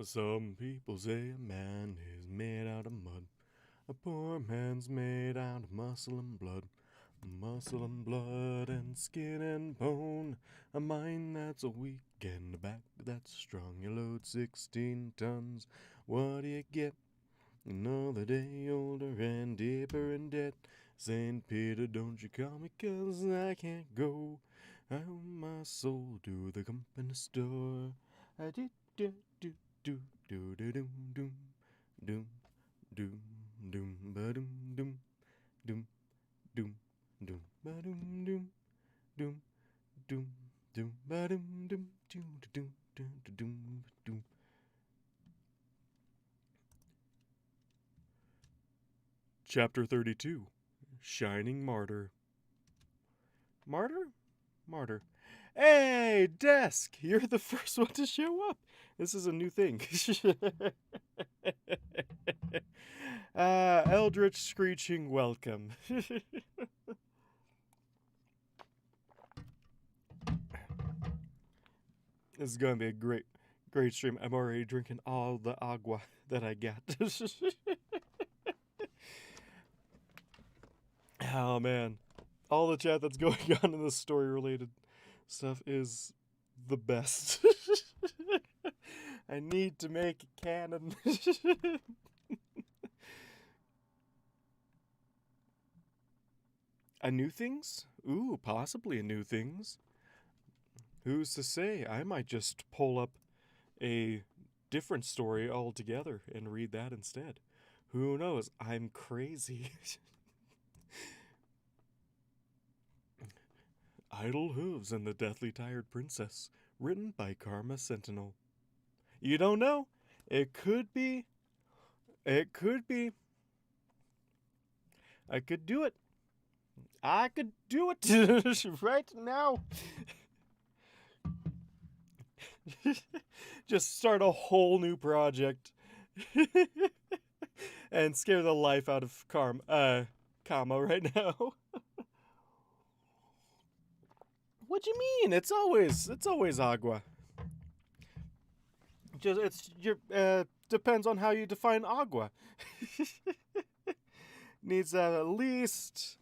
Some people say a man is made out of mud. A poor man's made out of muscle and blood. Muscle and blood and skin and bone. A mind that's weak and a back that's strong. You load 16 tons. What do you get? Another day older and deeper in debt. St. Peter, don't you call me 'cause I can't go. I owe my soul to the company store. I did do do do do do doom doom doom doom doom ba doom doom doom doom doom ba doom doom doom doom doom ba doom doom doom doom doom doom doom. Chapter 32. Shining Martyr. Martyr? Martyr. Hey, Desk! You're the first one to show up. This is a new thing. Eldritch Screeching Welcome. This is going to be a great stream. I'm already drinking all the agua that I got. Oh, man. All the chat that's going on in this story-related stuff is the best. I need to make a canon. A new things? Ooh, possibly a new things. Who's to say? I might just pull up a different story altogether and read that instead. Who knows? I'm crazy. Idle Hooves and the Deathly Tired Princess, written by Karma Sentinel. You don't know? It could be. It could be. I could do it. I could do it right now. Just start a whole new project and scare the life out of Kama right now. What do you mean? It's always agua. Just depends on how you define agua. Needs at least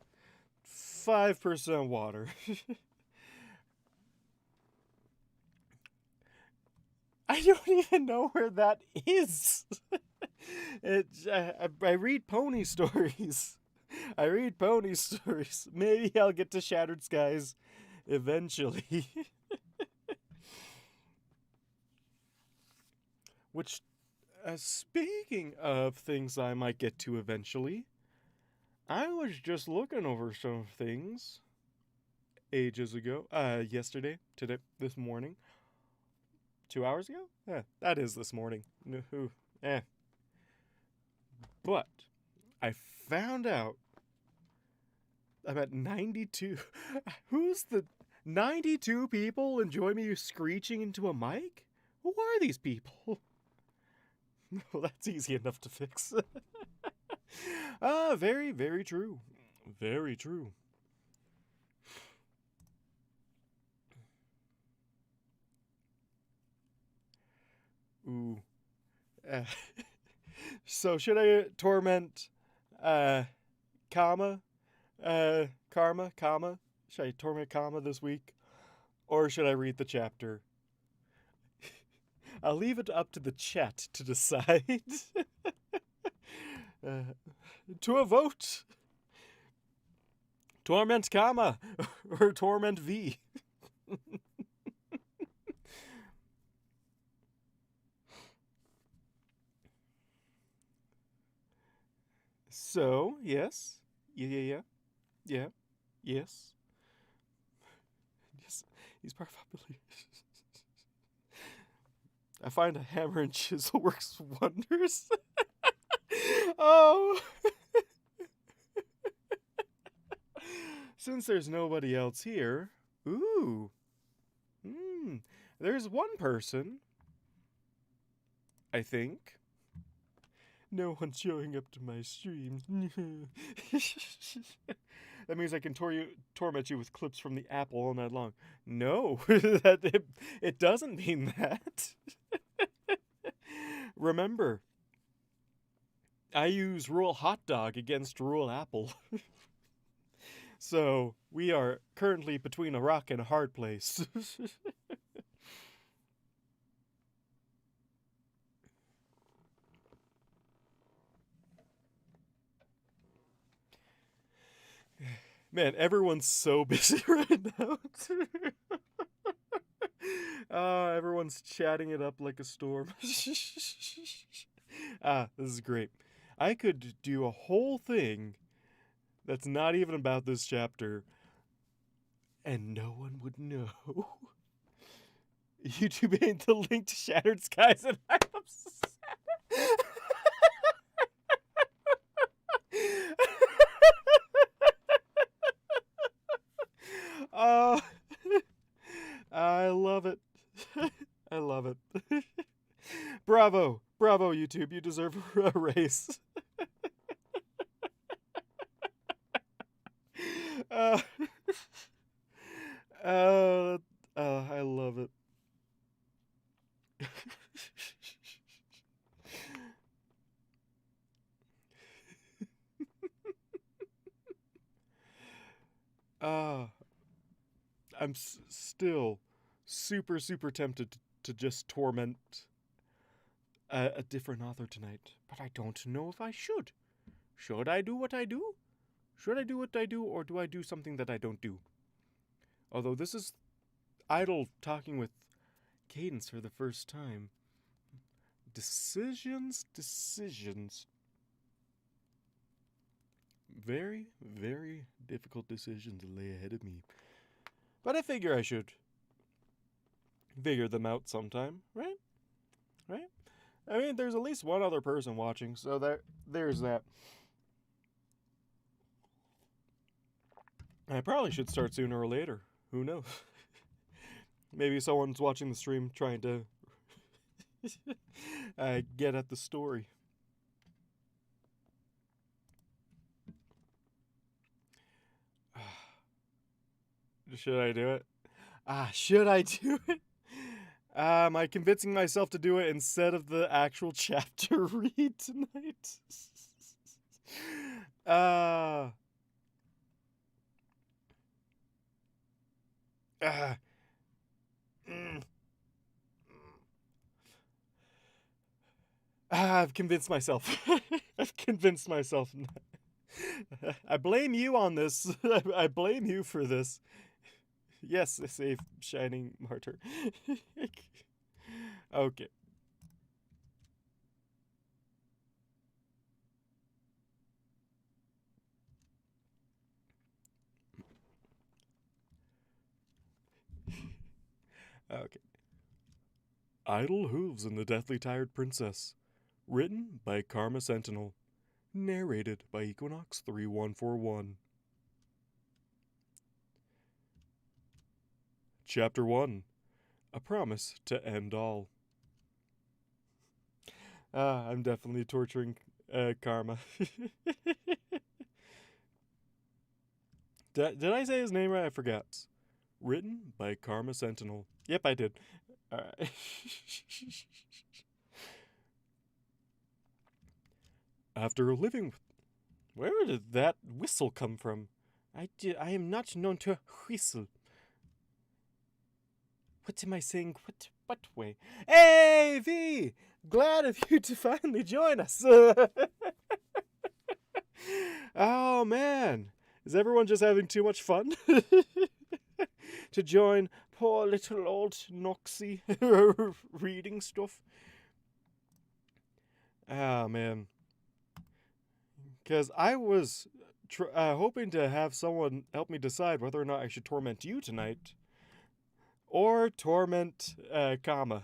5% water. I don't even know where that is. I read pony stories. Maybe I'll get to Shattered Skies eventually. Which, speaking of things I might get to eventually, I was just looking over some things ages ago. Yesterday, today, this morning. 2 hours ago? Yeah, that is this morning. But I found out I'm at 92. Who's the 92 people enjoy me screeching into a mic? Who are these people? Well, that's easy enough to fix. Very, very true. Very true. Ooh. So should I torment Karma? Karma? Should I torment Karma this week? Or should I read the chapter? I'll leave it up to the chat to decide. To a vote. Torment Karma or torment V. So, yes. Yeah. Yes. He's probably... I find a hammer and chisel works wonders. Oh. Since there's nobody else here... Ooh. There's one person. I think. No one's showing up to my streams. That means I can torment you with clips from the Apple all night long. No, it doesn't mean that. remember, I use rule hot dog against rule apple. So we are currently between a rock and a hard place. Man, everyone's so busy right now. Everyone's chatting it up like a storm. This is great. I could do a whole thing that's not even about this chapter, and no one would know. YouTube ain't the link to Shattered Skies and I'm upset. Oh, I love it. I love it. Bravo. Bravo, YouTube. You deserve a raise. I love it. I'm still super, super tempted to just torment a different author tonight, but I don't know if I should. Should I do what I do? Should I do what I do, or do I do something that I don't do? Although this is Idle talking with Cadence for the first time. Decisions. Very, very difficult decisions lay ahead of me. But I figure I should figure them out sometime, right? Right? I mean, there's at least one other person watching, so there's that. I probably should start sooner or later. Who knows? Maybe someone's watching the stream trying to get at the story. Should I do it? Should I do it? Am I convincing myself to do it instead of the actual chapter read tonight? I've convinced myself. I've convinced myself. I blame you on this. I blame you for this. Yes, save Shining Martyr. Okay. Okay. Idle Hooves and the Deathly Tired Princess. Written by Karma Sentinel. Narrated by Equinox3141. Chapter 1. A Promise to End All. I'm definitely torturing Karma. Did I say his name right? I forgot. Written by Karma Sentinel. Yep, I did. Alright. After living with... Where did that whistle come from? I am not known to whistle. What am I saying? What way? Hey, V! Glad of you to finally join us. Oh, man. Is everyone just having too much fun? To join poor little old Noxie reading stuff? Oh, man. Because I was hoping to have someone help me decide whether or not I should torment you tonight. Or torment, Kama.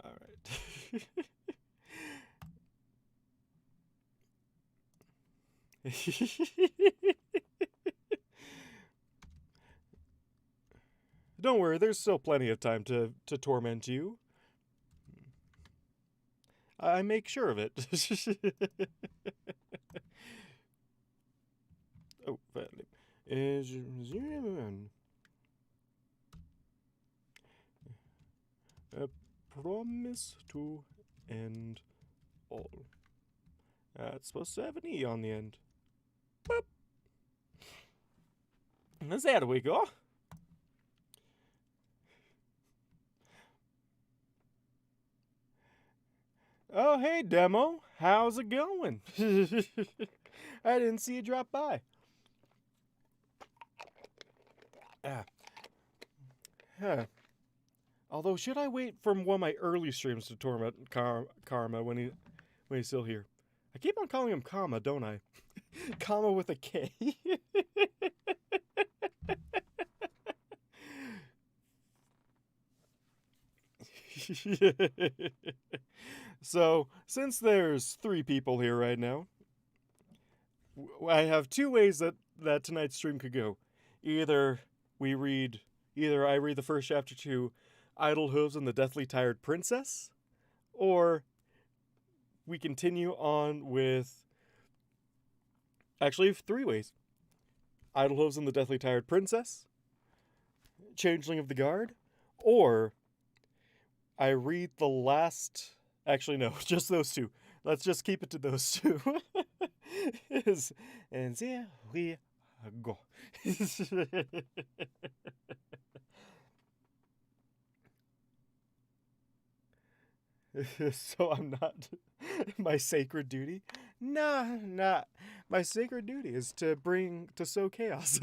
Alright. Don't worry, there's still plenty of time to torment you. I make sure of it. A promise to end all. It's supposed to have an E on the end. Boop. And there we go. Oh, hey, Demo. How's it going? I didn't see you drop by. Although, should I wait for one of my early streams to torment Karma when he's still here? I keep on calling him Karma, don't I? Karma with a K. So, since there's 3 people here right now, I have 2 ways that tonight's stream could go. Either I read the first chapter to Idle Hooves and the Deathly Tired Princess, or we continue on with... Actually, 3 ways. Idle Hooves and the Deathly Tired Princess, Changeling of the Guard, or I read the last... Actually, no, just those 2. Let's just keep it to those 2. And there we go. So I'm not... My sacred duty? Nah. My sacred duty is to sow chaos.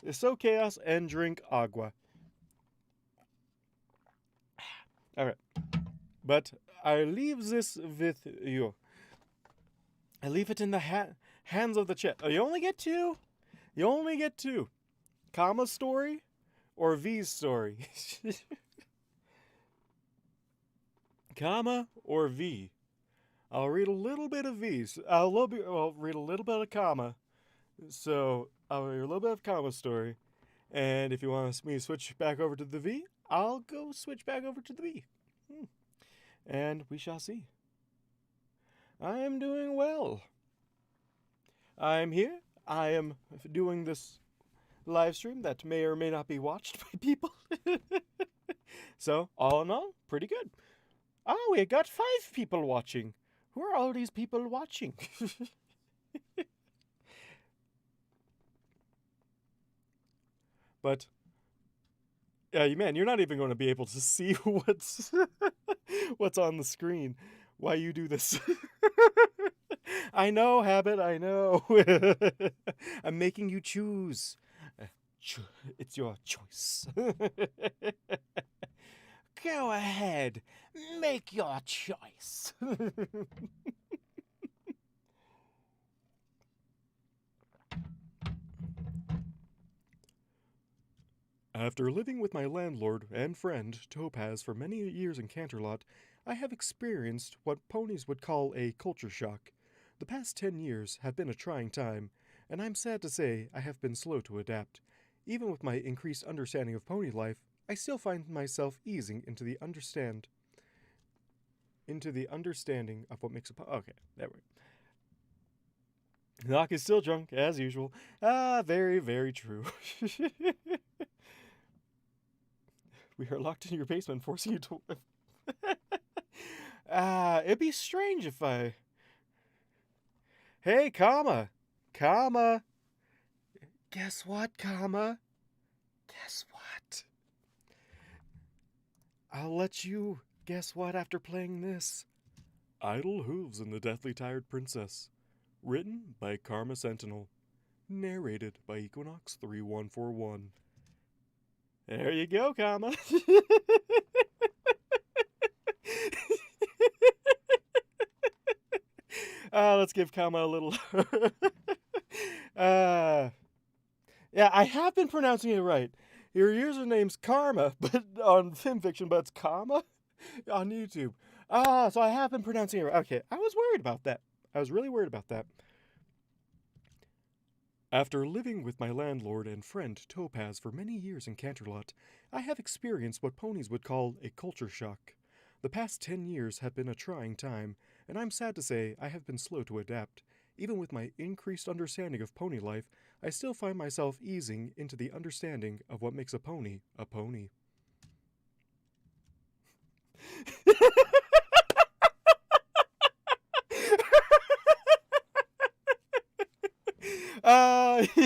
Sow chaos and drink agua. Alright. But I leave this with you. I leave it in the hands of the chat. Oh, you only get 2? You only get 2. Kama's story or V's story? Kama or V? I'll read a little bit of V's. I'll read a little bit of Kama. So I'll read a little bit of Kama's story. And if you want me to switch back over to the V, I'll go switch back over to the V. And we shall see. I am doing well. I am here. I am doing this live stream that may or may not be watched by people. So, all in all, pretty good. Oh, we got 5 people watching. Who are all these people watching? But, man, you're not even going to be able to see what's on the screen while you do this. I know, Habit, I know. I'm making you choose. It's your choice. Go ahead, make your choice. After living with my landlord and friend, Topaz, for many years in Canterlot, I have experienced what ponies would call a culture shock. The past 10 years have been a trying time, and I'm sad to say I have been slow to adapt. Even with my increased understanding of pony life, I still find myself easing into the understanding of what makes a pony. Okay, there we go. Nock is still drunk, as usual. Very, very true. We are locked in your basement, forcing you to... It'd be strange if I... Hey, Kama! Kama! Guess what, Kama? Guess what? I'll let you guess what after playing this. Idle Hooves and the Deathly Tired Princess. Written by Karma Sentinel. Narrated by Equinox 3141. There you go, Kama. Let's give Kama a little... Yeah, I have been pronouncing it right. Your username's Karma, but on FimFiction, but it's Kama on YouTube. So I have been pronouncing it right. Okay, I was worried about that. I was really worried about that. After living with my landlord and friend Topaz for many years in Canterlot, I have experienced what ponies would call a culture shock. The past 10 years have been a trying time, and I'm sad to say I have been slow to adapt. Even with my increased understanding of pony life, I still find myself easing into the understanding of what makes a pony a pony.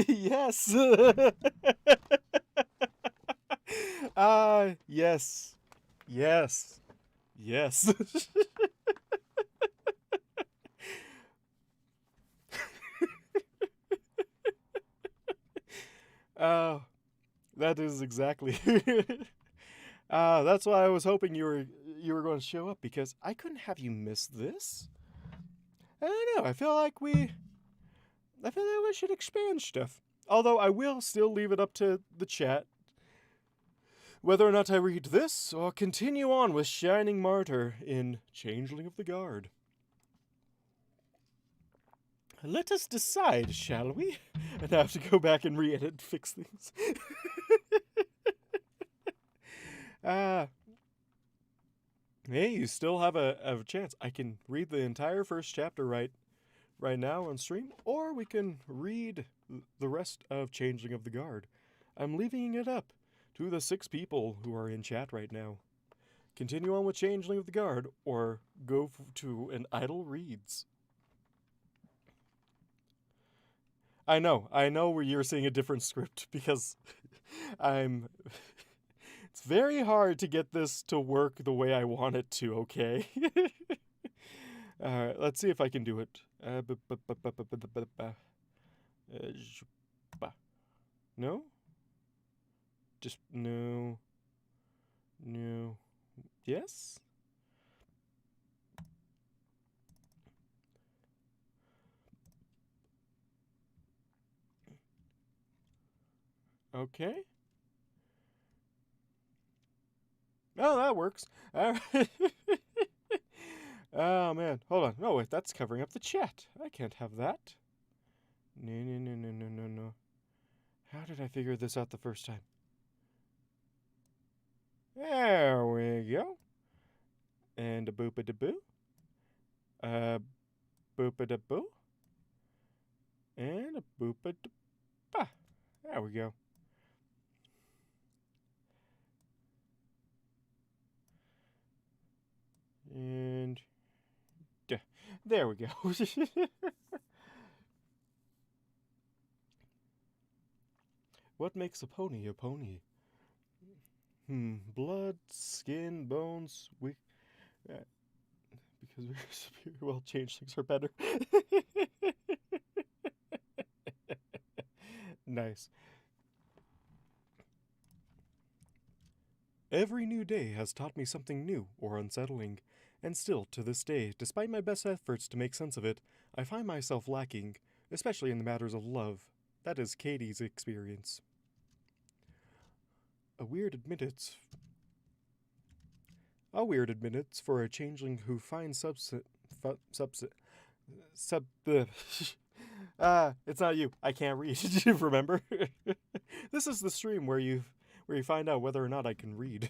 Yes. Yes. Yes. Yes. uh, that is exactly. That's why I was hoping you were going to show up, because I couldn't have you miss this. I don't know. I feel like we should expand stuff. Although I will still leave it up to the chat whether or not I read this or continue on with Shining Martyr in Changeling of the Guard. Let us decide, shall we? And I have to go back and re-edit and fix things. Hey, you still have a chance. I can read the entire first chapter right now on stream, or we can read the rest of Changeling of the Guard. I'm leaving it up to the 6 people who are in chat right now. Continue on with Changeling of the Guard, or go to an Idle Reads. I know where you're seeing a different script, because it's very hard to get this to work the way I want it to, okay? Alright, let's see if I can do it. No? Just no. No. Yes? Okay. Oh, that works. All right. Oh, man. Hold on. No, wait. That's covering up the chat. I can't have that. No. How did I figure this out the first time? There we go. And a boop-a-da-boo. Boop-a-da-boo. And a boop-a-da-ba. There we go. And there we go. What makes a pony a pony? Blood, skin, bones, because we're superior, well, changelings are better. Nice. Every new day has taught me something new or unsettling, and still, to this day, despite my best efforts to make sense of it, I find myself lacking, especially in the matters of love. That is Katie's experience. A weird admittance for a changeling who finds it's not you. I can't read. Did you remember? This is the stream where you find out whether or not I can read.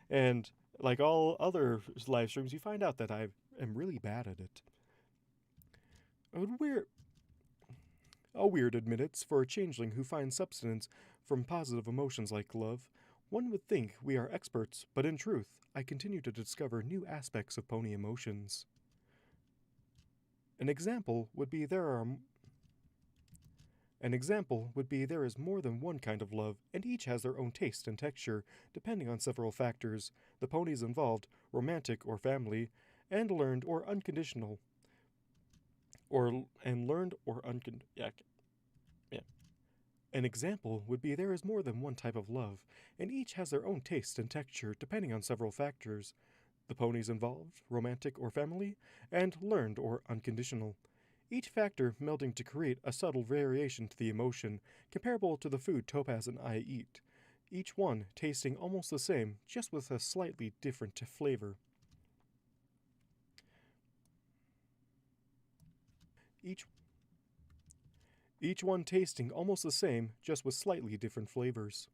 And like all other live streams, you find out that I am really bad at it. A weird admittance for a changeling who finds substance from positive emotions like love. One would think we are experts, but in truth, I continue to discover new aspects of pony emotions. An example would be there is more than one kind of love, and each has their own taste and texture, depending on several factors, the ponies involved, romantic or family, and learned or unconditional. An example would be there is more than one type of love, and each has their own taste and texture depending on several factors. The ponies involved, romantic or family, and learned or unconditional. Each factor melding to create a subtle variation to the emotion, comparable to the food Topaz and I eat. Each one tasting almost the same, just with a slightly different flavor. Each one tasting almost the same, just with slightly different flavors.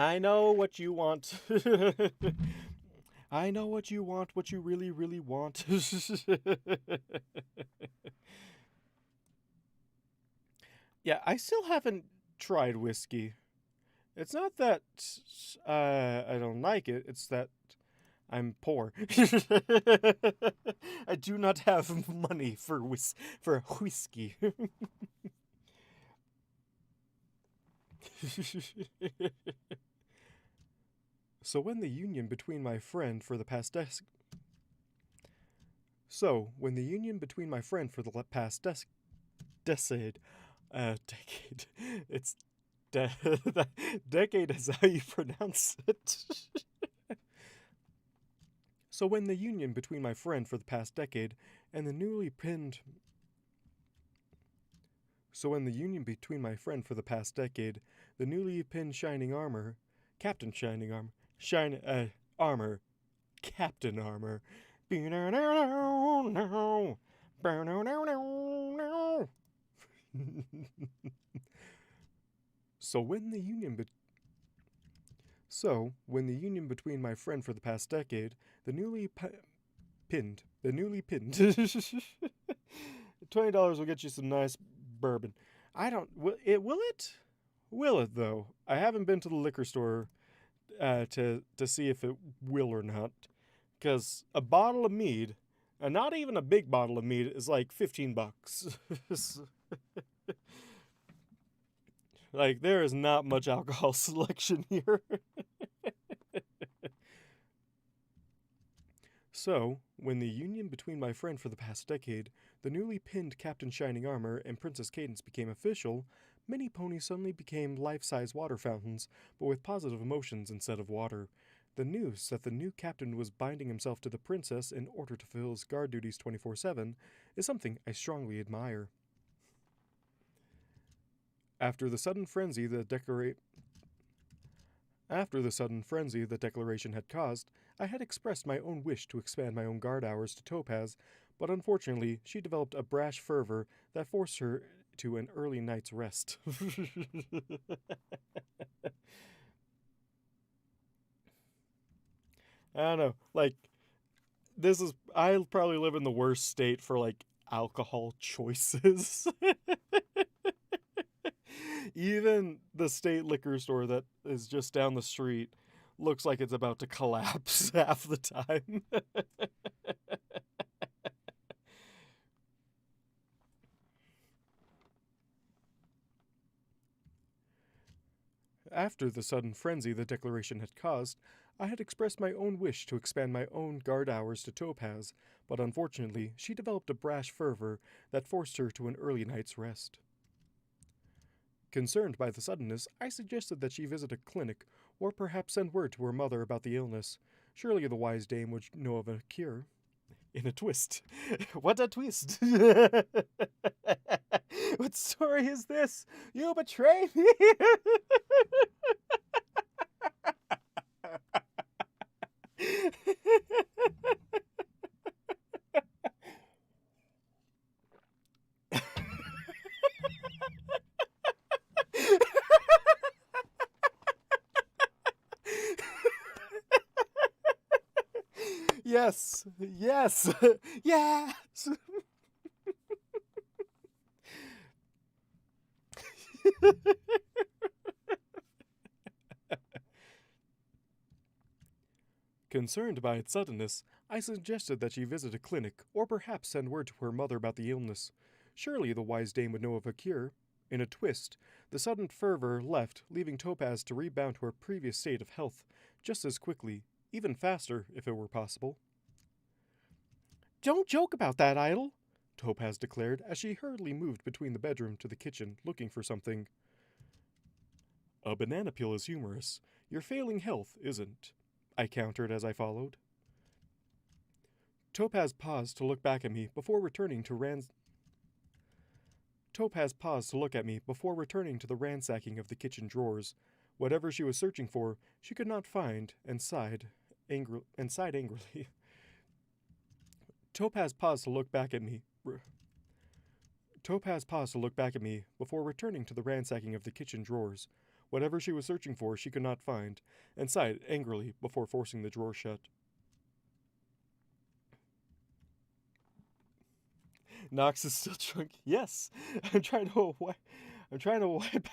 I know what you want. I know what you want, what you really, really want. Yeah, I still haven't tried whiskey. It's not that I don't like it, it's that I'm poor. I do not have money for for whiskey. So when the union between my friend for the past decade, decade, it's decade is how you pronounce it. So when the union between my friend for the past decade and the newly pinned So when the union between my friend for the past decade, the newly pinned Shining Armor, Captain Shining Armor, Armor, Captain Armor. So when the union between my friend for the past decade, the newly pinned $20 will get you some nice bourbon. I don't. Will it? Will it though? I haven't been to the liquor store to see if it will or not. Because a bottle of mead, and not even a big bottle of mead, is like $15. Like there is not much alcohol selection here. So, when the union between my friend for the past decade, the newly pinned Captain Shining Armor, and Princess Cadence became official, many ponies suddenly became life-size water fountains, but with positive emotions instead of water. The news that the new captain was binding himself to the princess in order to fulfill his guard duties 24/7 is something I strongly admire. After the sudden frenzy the declaration had caused, I had expressed my own wish to expand my own guard hours to Topaz, but unfortunately, she developed a brash fervor that forced her to an early night's rest. I don't know. Like, I probably live in the worst state for, like, alcohol choices. Even the state liquor store that is just down the street looks like it's about to collapse half the time. After the sudden frenzy the declaration had caused, I had expressed my own wish to expand my own guard hours to Topaz, but unfortunately she developed a brash fervor that forced her to an early night's rest. Concerned by the suddenness, I suggested that she visit a clinic or perhaps send word to her mother about the illness. Surely the wise dame would know of a cure. In a twist. What a twist! What story is this? You betray me! Yes, yes, yes. Concerned by its suddenness, I suggested that she visit a clinic or perhaps send word to her mother about the illness. Surely the wise dame would know of a cure. In a twist, the sudden fervor left, leaving Topaz to rebound to her previous state of health just as quickly, even faster if it were possible. Don't joke about that, Idol, Topaz declared as she hurriedly moved between the bedroom to the kitchen looking for something. A banana peel is humorous. Your failing health isn't, I countered as I followed. Topaz paused to look at me before returning to the ransacking of the kitchen drawers. Whatever she was searching for, she could not find, and sighed angrily. Topaz paused to look back at me before returning to the ransacking of the kitchen drawers. Whatever she was searching for, she could not find, and sighed angrily before forcing the drawer shut. Nox is still drunk. Yes, I'm trying to wipe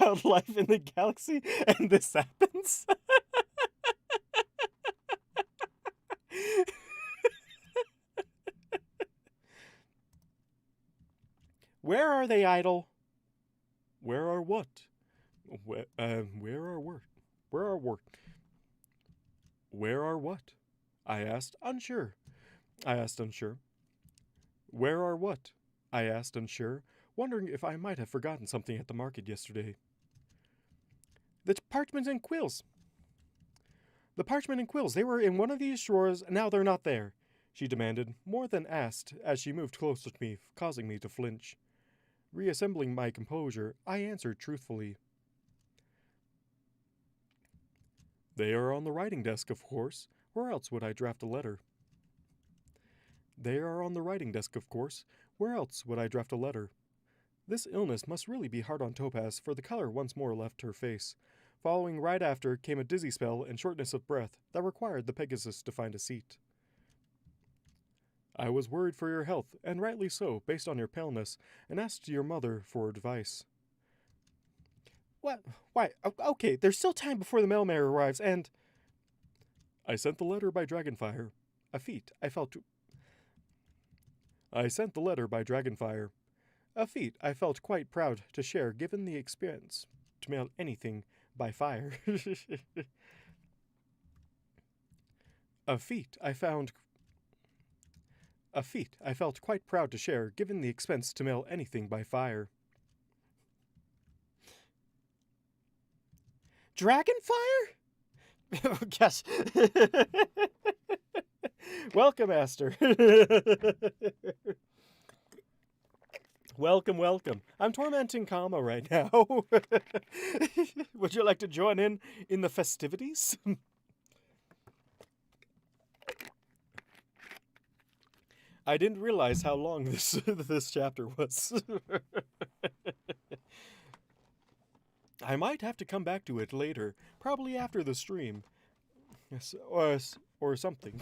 out life in the galaxy, and this happens. Where are they, Idol? Where are what? Where are what? Where are what? Where are what? I asked, unsure. Where are what? I asked, unsure, wondering if I might have forgotten something at the market yesterday. The parchment and quills. The parchment and quills, they were in one of these drawers, and now they're not there, she demanded, more than asked, as she moved closer to me, causing me to flinch. Reassembling my composure, I answered truthfully. They are on the writing desk, of course. Where else would I draft a letter? They are on the writing desk, of course. Where else would I draft a letter? This illness must really be hard on Topaz, for the color once more left her face. Following right after came a dizzy spell and shortness of breath that required the Pegasus to find a seat. I was worried for your health, and rightly so, based on your paleness, and asked your mother for advice. What? Why? Okay, there's still time before the mailman arrives, and... I sent the letter by Dragonfire. A feat I felt quite proud to share, given the experience to mail anything by fire. A feat I felt quite proud to share, given the expense to mail anything by fire. Dragonfire? Oh, gosh. Welcome, Aster. Welcome. I'm tormenting Kama right now. Would you like to join in the festivities? I didn't realize how long this chapter was. I might have to come back to it later, probably after the stream. Yes, or something.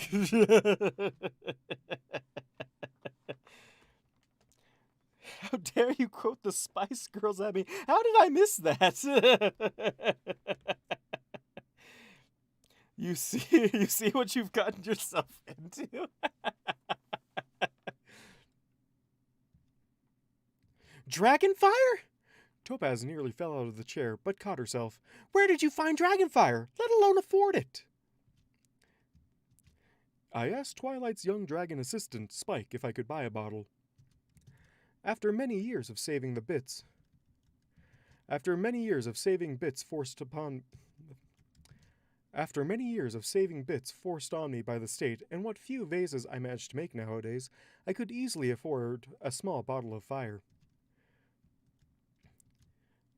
How dare you quote the Spice Girls at me? How did I miss that? You see what you've gotten yourself into? Dragonfire? Topaz nearly fell out of the chair, but caught herself. Where did you find Dragonfire, let alone afford it? I asked Twilight's young dragon assistant, Spike, if I could buy a bottle. After many years of saving bits forced on me by the state, and what few vases I managed to make nowadays, I could easily afford a small bottle of fire.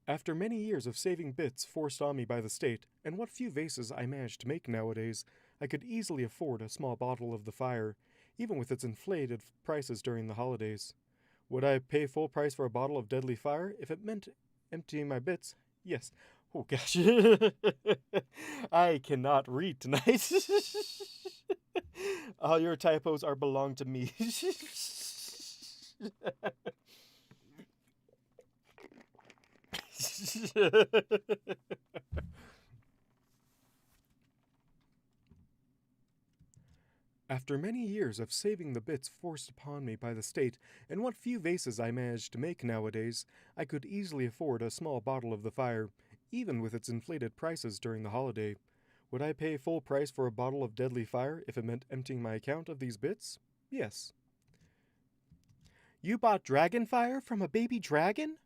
After many years of saving bits forced on me by the state, and what few vases I managed to make nowadays, I could easily afford a small bottle of the fire, even with its inflated prices during the holidays. Would I pay full price for a bottle of deadly fire if it meant emptying my bits? Yes. Oh gosh. I cannot read tonight. All your typos belong to me. After many years of saving the bits forced upon me by the state, and what few vases I managed to make nowadays, I could easily afford a small bottle of the fire, even with its inflated prices during the holiday. Would I pay full price for a bottle of deadly fire if it meant emptying my account of these bits? Yes. You bought Dragonfire from a baby dragon?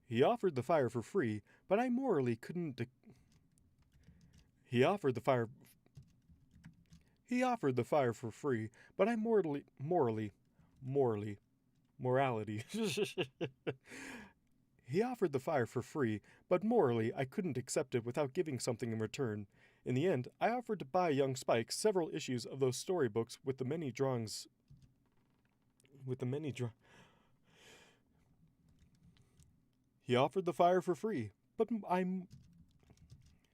He offered the fire for free, but I morally couldn't... He offered the fire for free, but I morality. He offered the fire for free, but morally I couldn't accept it without giving something in return. In the end, I offered to buy young Spike several issues of those storybooks with the many drawings... He offered the fire for free,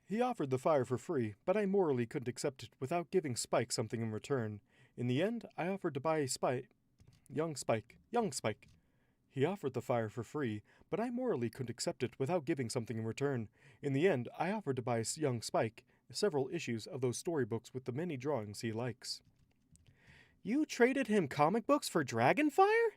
He offered the fire for free, but I morally couldn't accept it without giving Spike something in return. In the end, I offered to buy young Spike. He offered the fire for free, but I morally couldn't accept it without giving something in return. In the end, I offered to buy young Spike several issues of those storybooks with the many drawings he likes. You traded him comic books for Dragonfire?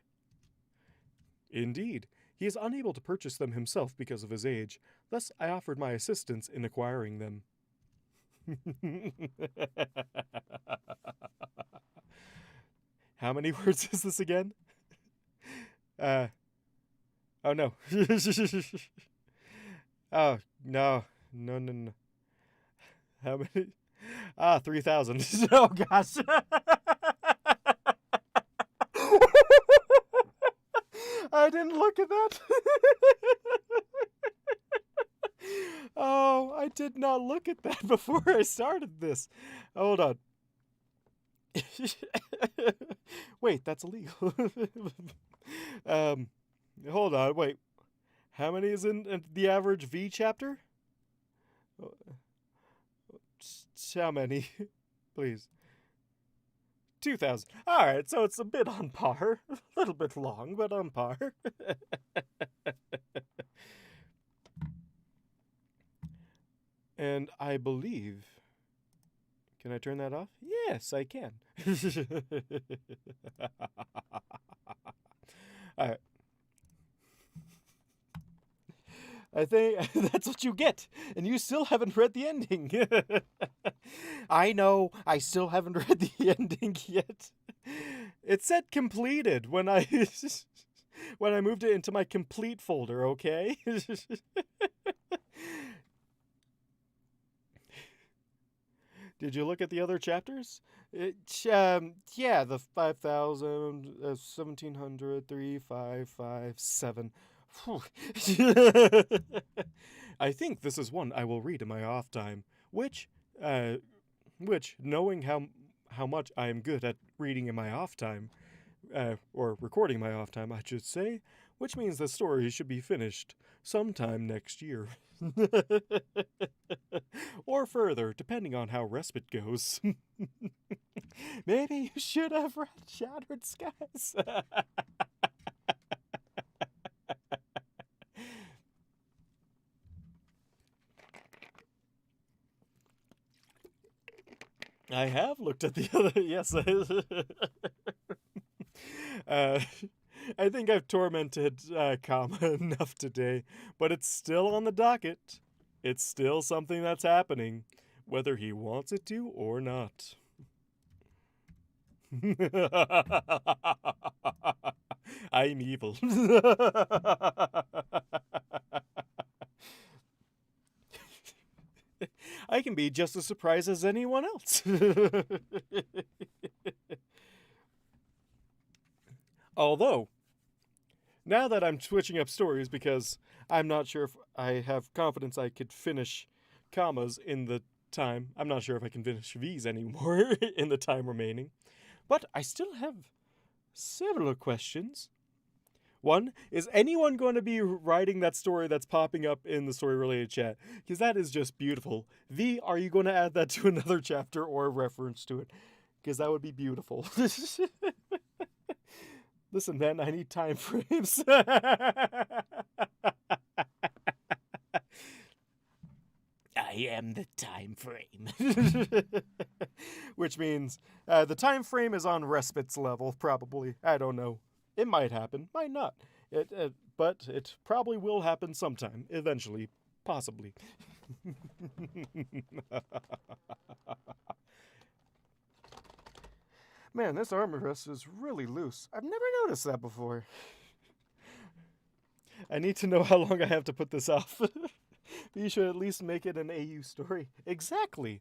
Indeed. He is unable to purchase them himself because of his age. Thus, I offered my assistance in acquiring them. How many words is this again? Oh no. Oh, no. No. How many? 3,000. Oh gosh. I didn't look at that. Oh, I did not look at that before I started this. Hold on. Wait, that's illegal. Hold on, wait. How many is in the average V chapter? How many? Please. 2,000. Alright, so it's a bit on par. A little bit long, but on par. And I believe... Can I turn that off? Yes, I can. Alright. I think that's what you get, and you still haven't read the ending. I know, I still haven't read the ending yet. It said completed when I moved it into my complete folder, okay? Did you look at the other chapters? Yeah, the 5,000, 1,700, 3, 5, 5, 7. I think this is one I will read in my off time, which, knowing how much I am good at reading in my off time, or recording in my off time, I should say, which means the story should be finished sometime next year. Or further, depending on how respite goes. Maybe you should have read Shattered Skies. I have looked at the other... Yes. I think I've tormented Kama enough today, but it's still on the docket. It's still something that's happening, whether he wants it to or not. I'm evil. I can be just as surprised as anyone else. Although, now that I'm switching up stories because I'm not sure if I have confidence I could finish commas in the time. I'm not sure if I can finish V's anymore in the time remaining. But I still have several questions. One, is anyone going to be writing that story that's popping up in the story-related chat? Because that is just beautiful. V, are you going to add that to another chapter or a reference to it? Because that would be beautiful. Listen, man, I need time frames. I am the time frame. Which means the time frame is on respite's level, probably. I don't know. It might happen, might not. But it probably will happen sometime, eventually, possibly. Man, this armrest is really loose. I've never noticed that before. I need to know how long I have to put this off. You should at least make it an AU story. Exactly.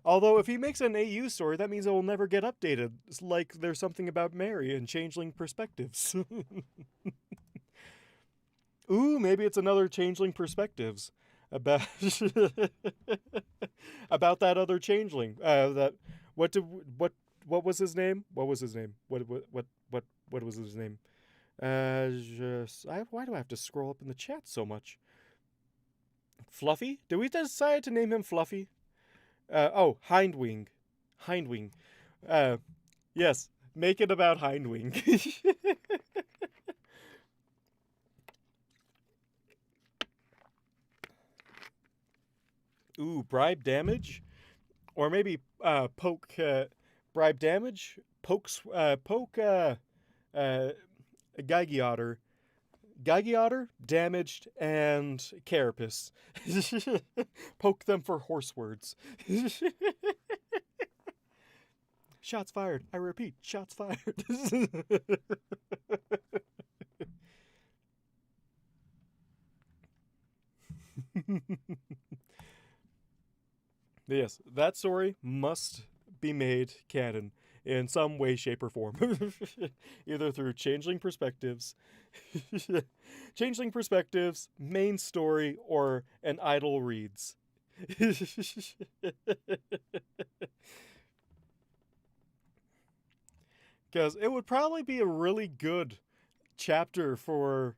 Although if he makes an AU story, that means it will never get updated. It's like there's something about Mary and changeling perspectives. Ooh, maybe it's another changeling perspectives about about that other changeling. What was his name? What was his name? What was his name? Why do I have to scroll up in the chat so much? Fluffy? Did we decide to name him Fluffy? Oh, Hindwing. Hindwing. Yes, make it about Hindwing. Ooh, bribe damage? Or maybe poke bribe damage? Poke Geigy Otter. Geigy Otter, damaged, and Carapace. Poke them for horse words. Shots fired. I repeat, shots fired. Yes, that story must be made canon in some way, shape, or form. Either through changeling perspectives, main story, or an idol reads. Because it would probably be a really good chapter for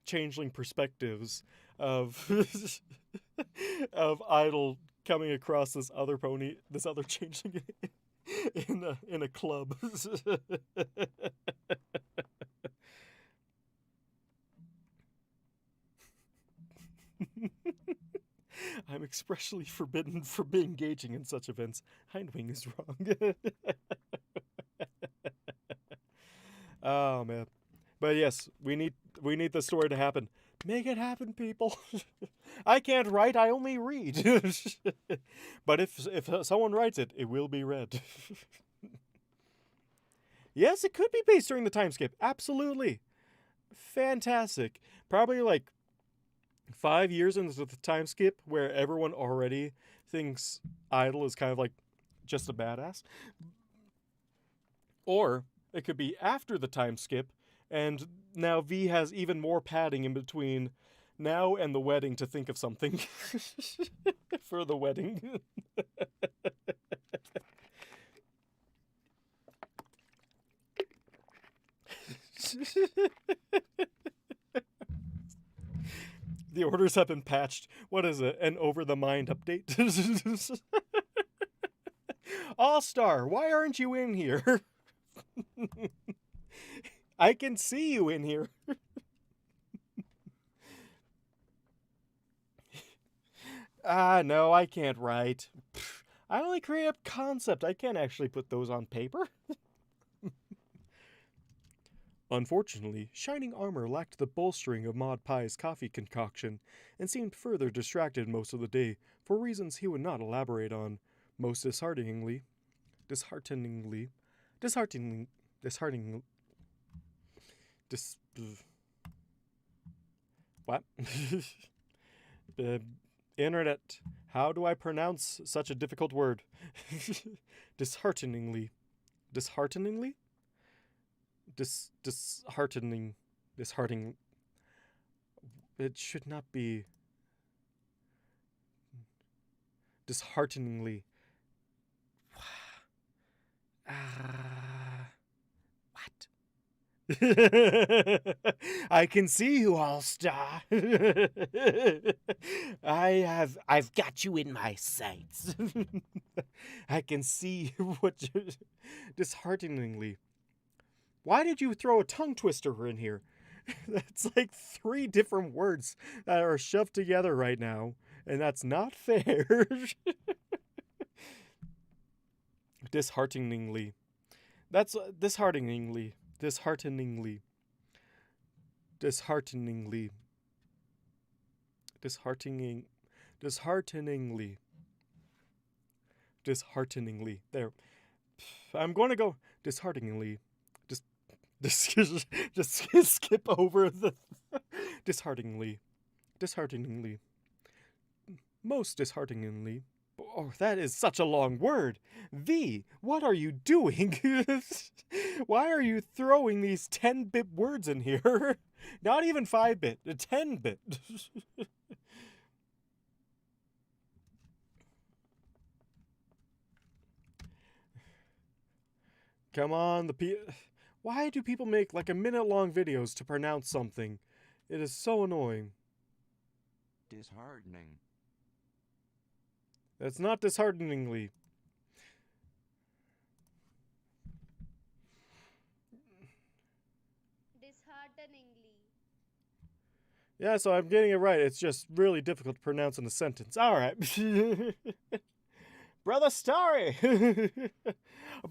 changeling perspectives of of idol coming across this other changeling in a club. I'm expressly forbidden from engaging in such events. Hindwing is wrong. Oh man. But yes, we need the story to happen. Make it happen, people. I can't write, I only read. But if someone writes it, it will be read. Yes, it could be based during the time skip. Absolutely. Fantastic. Probably like 5 years into the time skip where everyone already thinks Idol is kind of like just a badass. Or it could be after the time skip, and now V has even more padding in between now and the wedding to think of something for the wedding. The orders have been patched. What is it? An over-the-mind update? All-Star, why aren't you in here? I can see you in here. No, I can't write. I only create a concept. I can't actually put those on paper. Unfortunately, Shining Armor lacked the bolstering of Maud Pie's coffee concoction and seemed further distracted most of the day for reasons he would not elaborate on. Most disheartening. What? Internet. How do I pronounce such a difficult word? Dishearteningly. Disheartening. It should not be. Dishearteningly. What? I can see you, All-Star. I've got you in my sights. I can see what you dishearteningly. Why did you throw a tongue twister in here? That's like 3 different words that are shoved together right now, and that's not fair. Dishearteningly. That's dishearteningly. Dishearteningly. Dishearteningly. Disheartening. Dishearteningly. Dishearteningly. There. I'm going to go dishearteningly. Just skip over the dishearteningly. Dishearteningly. Most dishearteningly. Oh, that is such a long word. V, what are you doing? Why are you throwing these 10-bit words in here? Not even 5-bit, 10-bit. Come on, why do people make like a minute-long videos to pronounce something? It is so annoying. disheartening. That's not dishearteningly. Dishearteningly. Yeah, so I'm getting it right. It's just really difficult to pronounce in a sentence. All right. Brother Starry!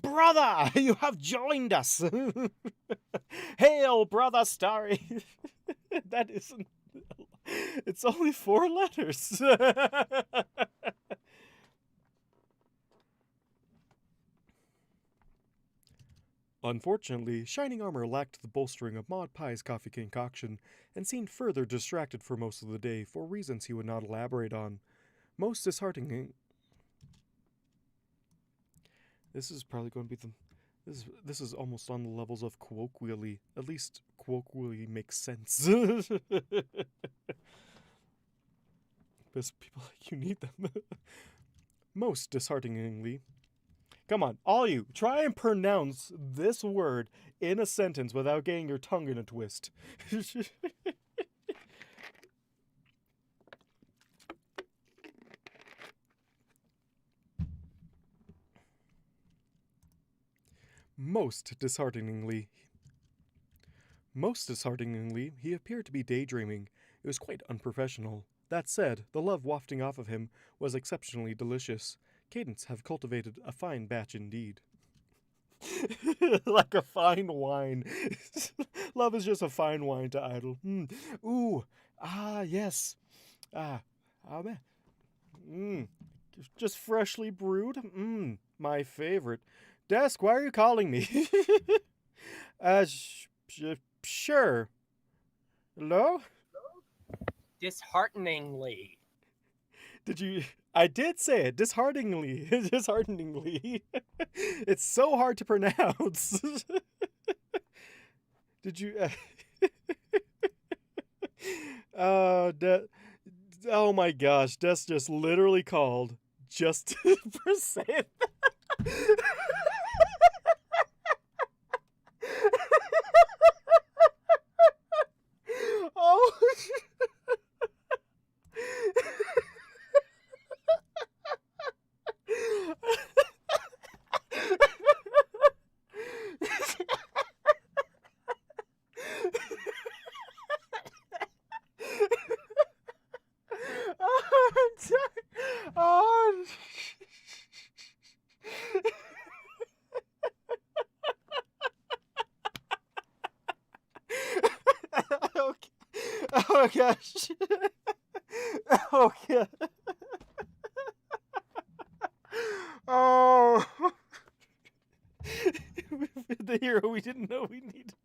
Brother, you have joined us! Hail, Brother Starry! That isn't. It's only 4 letters. Unfortunately, Shining Armor lacked the bolstering of Maud Pie's coffee concoction and seemed further distracted for most of the day for reasons he would not elaborate on. Most disheartening. This is probably going to be the. This is almost on the levels of colloquially. At least colloquially makes sense. Because people like you need them. Most dishearteningly. Come on, all you, try and pronounce this word in a sentence without getting your tongue in a twist. Most dishearteningly. Most dishearteningly, he appeared to be daydreaming. It was quite unprofessional. That said, the love wafting off of him was exceptionally delicious. Cadence have cultivated a fine batch indeed. Like a fine wine. Love is just a fine wine to idle. Ooh. Ah, yes. Ah. Ah, man. Just freshly brewed. My favorite. Desk, why are you calling me? Sure. Hello? Dishearteningly. Did you? I did say it. Dishearteningly. Dishearteningly. It's so hard to pronounce. Did you? Oh my gosh. Des just literally called just for saying that. Oh. Oh. Okay. Oh gosh. Okay. Oh. The hero we didn't know we needed.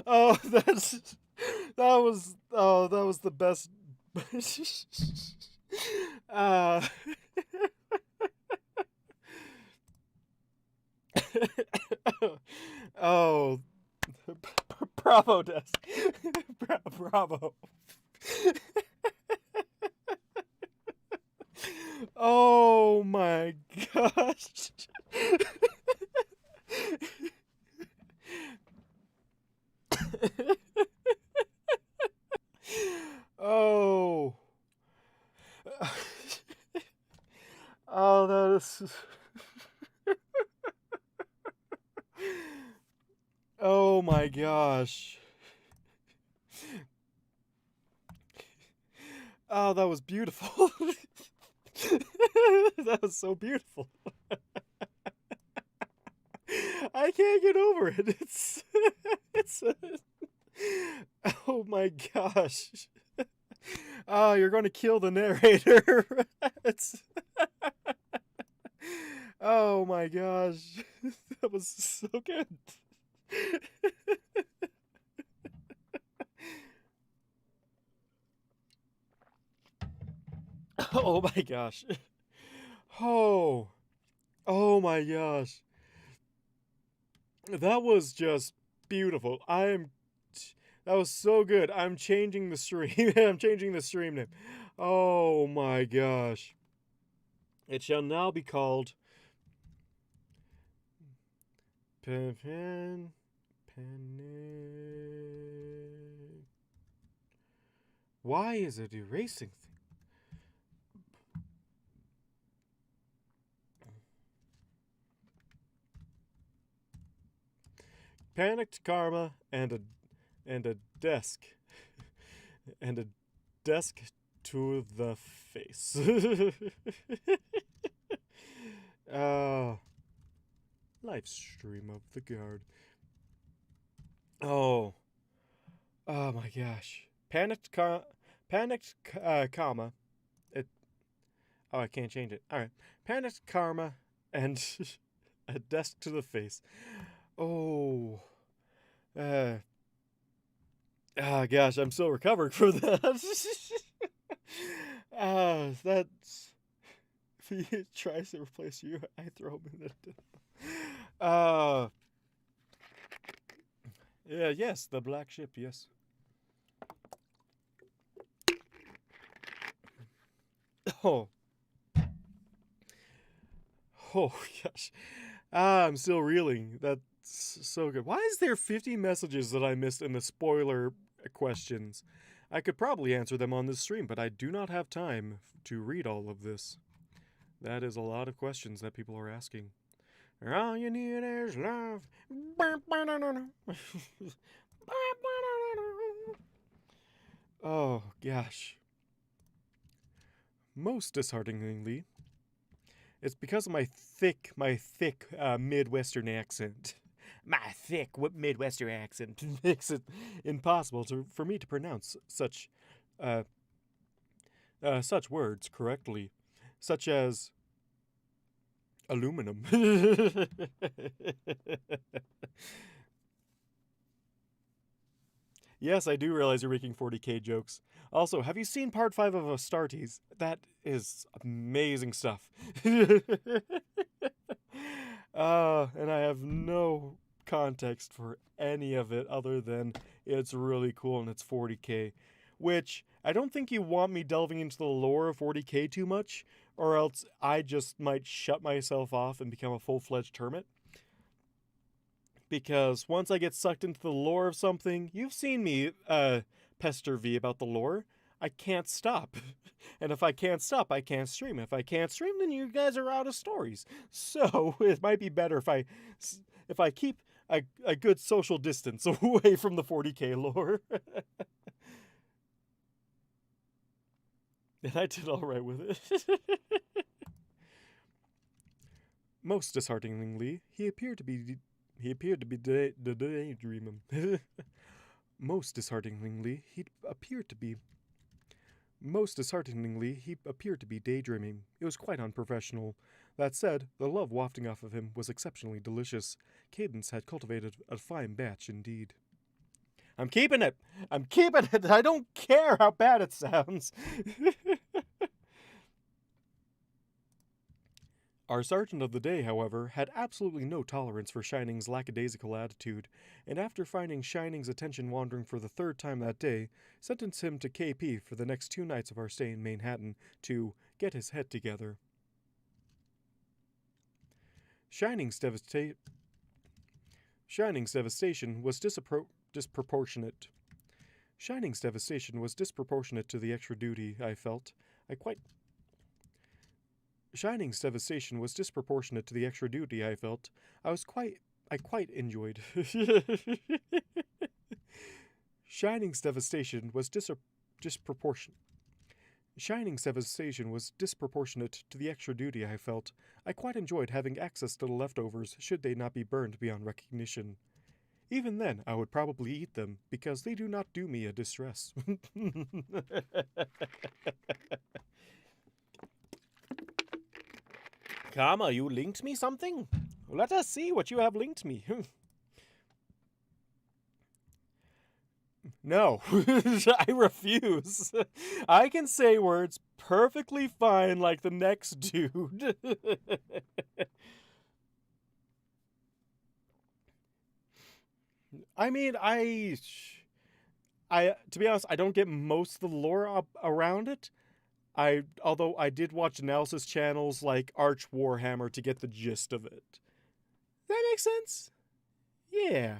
Oh, that was the best. uh, oh, bravo, Des. Bravo. Oh my gosh. Oh. Oh, that is. Oh my gosh. Oh, that was beautiful. That was so beautiful. I can't get over it. It's oh my gosh. Oh, you're going to kill the narrator. It's oh my gosh. That was so good. Oh my gosh. Oh. Oh my gosh. That was just beautiful. That was so good. I'm changing the stream. I'm changing the stream name. Oh my gosh. It shall now be called Pen Panic. Why is it erasing things? Panicked karma and a desk and a desk to the face. Live stream of the guard. Oh my gosh. Panicked comma. I can't change it. All right. Panicked karma and a desk to the face. Oh. Gosh, I'm still recovering from that. That's... If he tries to replace you, I throw him in the... Yeah, yes, the black ship, yes. Oh. Oh, gosh. I'm still reeling. That's so good. Why is there 50 messages that I missed in the spoiler questions? I could probably answer them on this stream, but I do not have time to read all of this. That is a lot of questions that people are asking. All you need is love. Oh, gosh. Most dishearteningly, it's because of my thick Midwestern accent. My thick Midwestern accent makes it impossible for me to pronounce such words correctly, such as aluminum. Yes, I do realize you're making 40k jokes. Also, have you seen part 5 of Astartes? That is amazing stuff. And I have no context for any of it other than it's really cool and it's 40k. Which, I don't think you want me delving into the lore of 40k too much, or else I just might shut myself off and become a full-fledged hermit. Because once I get sucked into the lore of something, you've seen me pester V about the lore. I can't stop. And if I can't stop, I can't stream. If I can't stream, then you guys are out of stories. So it might be better if I keep a good social distance away from the 40k lore. And I did all right with it. Most dishearteningly, he appeared to be daydreaming. Most dishearteningly, he appeared to be daydreaming. It was quite unprofessional. That said, the love wafting off of him was exceptionally delicious. Cadence had cultivated a fine batch indeed. I'm keeping it! I'm keeping it! I don't care how bad it sounds! Our sergeant of the day, however, had absolutely no tolerance for Shining's lackadaisical attitude, and after finding Shining's attention wandering for the 3rd time that day, sentenced him to KP for the next 2 nights of our stay in Manhattan to get his head together. Shining's devastation was disproportionate. Shining's devastation was disproportionate to the extra duty I felt. Shining's devastation was disproportionate to the extra duty I felt. I quite enjoyed. Shining's devastation was disproportionate. Shining's devastation was disproportionate to the extra duty I felt. I quite enjoyed having access to the leftovers should they not be burned beyond recognition. Even then, I would probably eat them, because they do not do me a distress. Karma, you linked me something? Let us see what you have linked me. No, I refuse. I can say words perfectly fine like the next dude. I mean, to be honest, I don't get most of the lore around it. Although I did watch analysis channels like Arch Warhammer to get the gist of it. That makes sense? Yeah.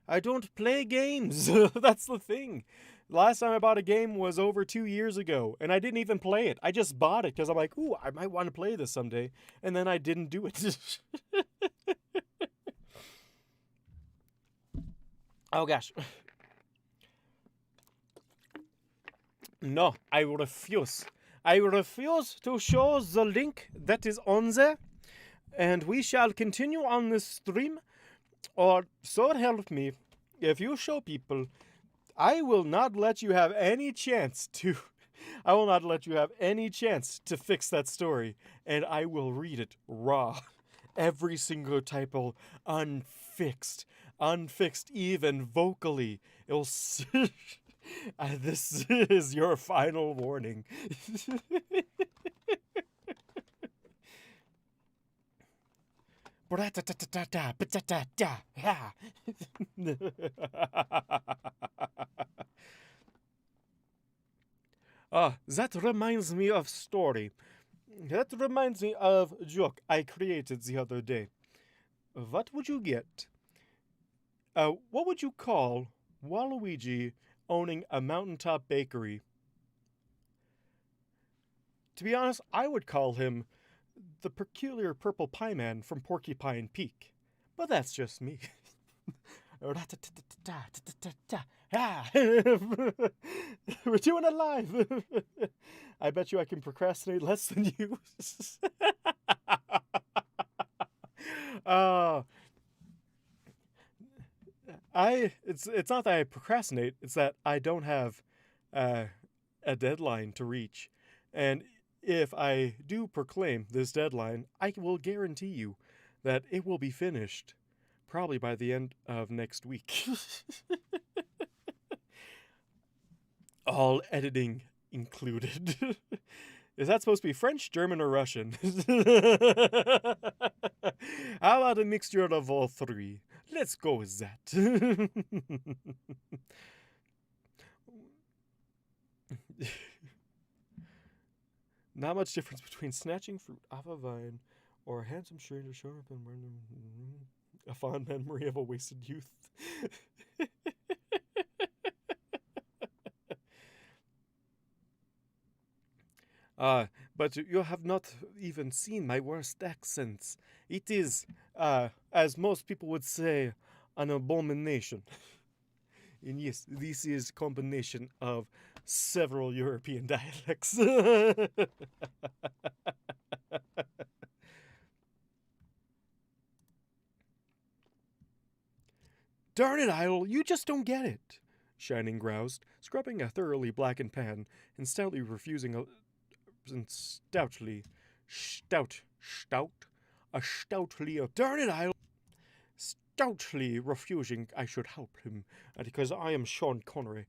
I don't play games. That's the thing. Last time I bought a game was over 2 years ago, and I didn't even play it. I just bought it because I'm like, ooh, I might want to play this someday. And then I didn't do it. Oh, gosh. No, I refuse. I refuse to show the link that is on there. And we shall continue on this stream. Or, so help me, if you show people, I will not let you have any chance to... I will not let you have any chance to fix that story. And I will read it raw. Every single typo unfixed. Unfixed even vocally. It'll... this is your final warning. That reminds me of story. That reminds me of joke I created the other day. What would you get? What would you call Waluigi owning a mountaintop bakery? To be honest, I would call him the peculiar purple pie man from Porcupine Peak. But that's just me. We're doing it live. I bet you I can procrastinate less than you. It's not that I procrastinate, it's that I don't have a deadline to reach. And if I do proclaim this deadline, I will guarantee you that it will be finished probably by the end of next week. All editing included. Is that supposed to be French, German, or Russian? How about a mixture of all three? Let's go with that. Not much difference between snatching fruit off a vine or a handsome stranger showing up and a fond memory of a wasted youth. But you have not even seen my worst accents. It is, as most people would say, an abomination. And yes, this is a combination of several European dialects. Darn it, Idle, you just don't get it, Shining groused, scrubbing a thoroughly blackened pan and stoutly refusing stoutly, darn it, Idle, stoutly refusing I should help him, because I am Sean Connery.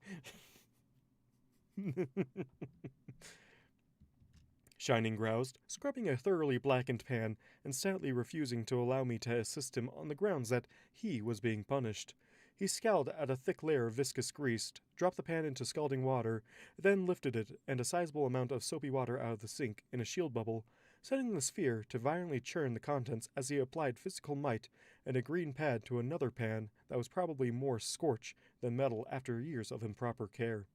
Shining groused, scrubbing a thoroughly blackened pan and stoutly refusing to allow me to assist him on the grounds that he was being punished. He scowled at a thick layer of viscous grease, dropped the pan into scalding water, then lifted it and a sizable amount of soapy water out of the sink in a shield bubble, setting the sphere to violently churn the contents as he applied physical might and a green pad to another pan that was probably more scorch than metal after years of improper care.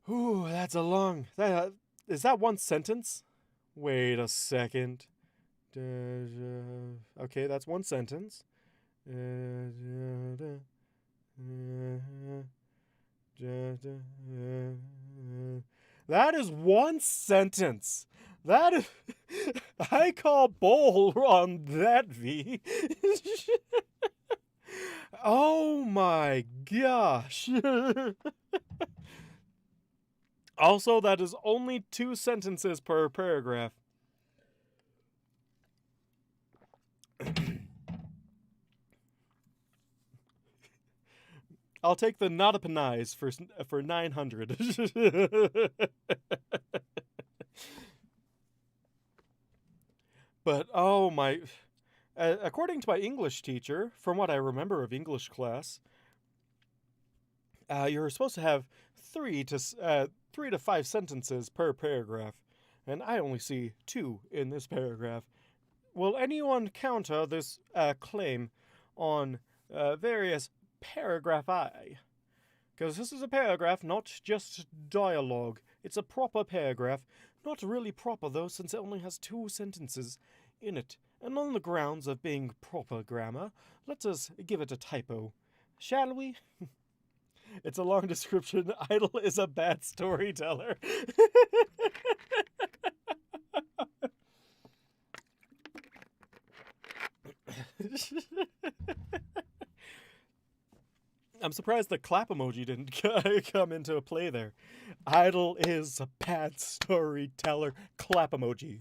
Ooh, that's a long... is that one sentence? Wait a second. Okay, that's one sentence. That is one sentence. That is... I call bull on that, V. Oh my gosh. Also, that is only 2 sentences per paragraph. I'll take the not a penize for 900. But, oh my... according to my English teacher, from what I remember of English class, you're supposed to have 3 to 5 sentences per paragraph, and I only see 2 in this paragraph. Will anyone counter this claim on various paragraph I. Because this is a paragraph, not just dialogue. It's a proper paragraph. Not really proper, though, since it only has 2 sentences in it. And on the grounds of being proper grammar, let us give it a typo. Shall we? It's a long description. Idle is a bad storyteller. I'm surprised the clap emoji didn't come into play there. Idle is a bad storyteller. Clap emoji.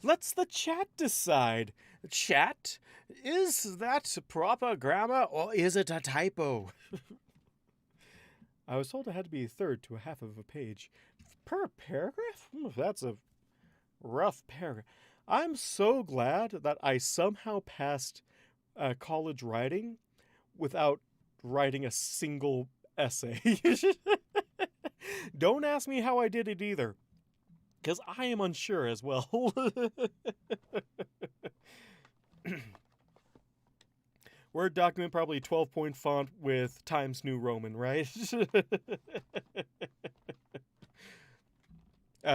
Let's the chat decide. Chat, is that proper grammar or is it a typo? I was told I had to be a third to a half of a page. Per paragraph? That's a rough paragraph. I'm so glad that I somehow passed college writing without writing a single essay. Don't ask me how I did it either, because I am unsure as well. Word document, probably 12-point font with Times New Roman, right?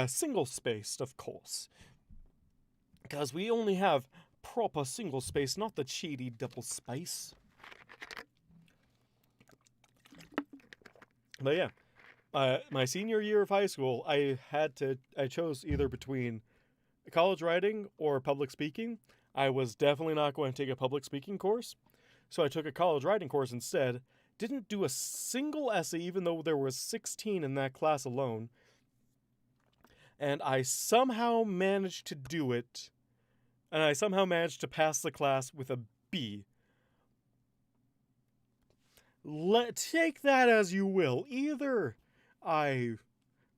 Single-spaced, of course. Because we only have proper single space, not the cheaty double space. But yeah, my senior year of high school, I chose either between college writing or public speaking. I was definitely not going to take a public speaking course, so I took a college writing course instead. Didn't do a single essay, even though there was 16 in that class alone. And I somehow managed to do it. And I somehow managed to pass the class with a B. Take that as you will. Either I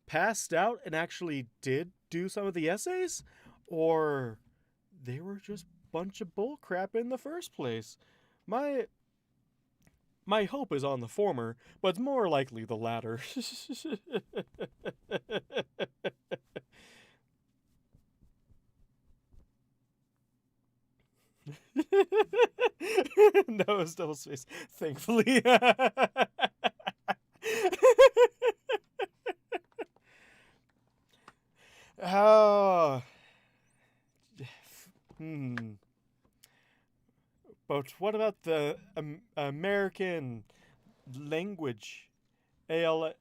passed out and actually did do some of the essays, or they were just a bunch of bullcrap in the first place. My hope is on the former, but it's more likely the latter. No, it's double space. Thankfully. Oh. But what about the American language? ALA?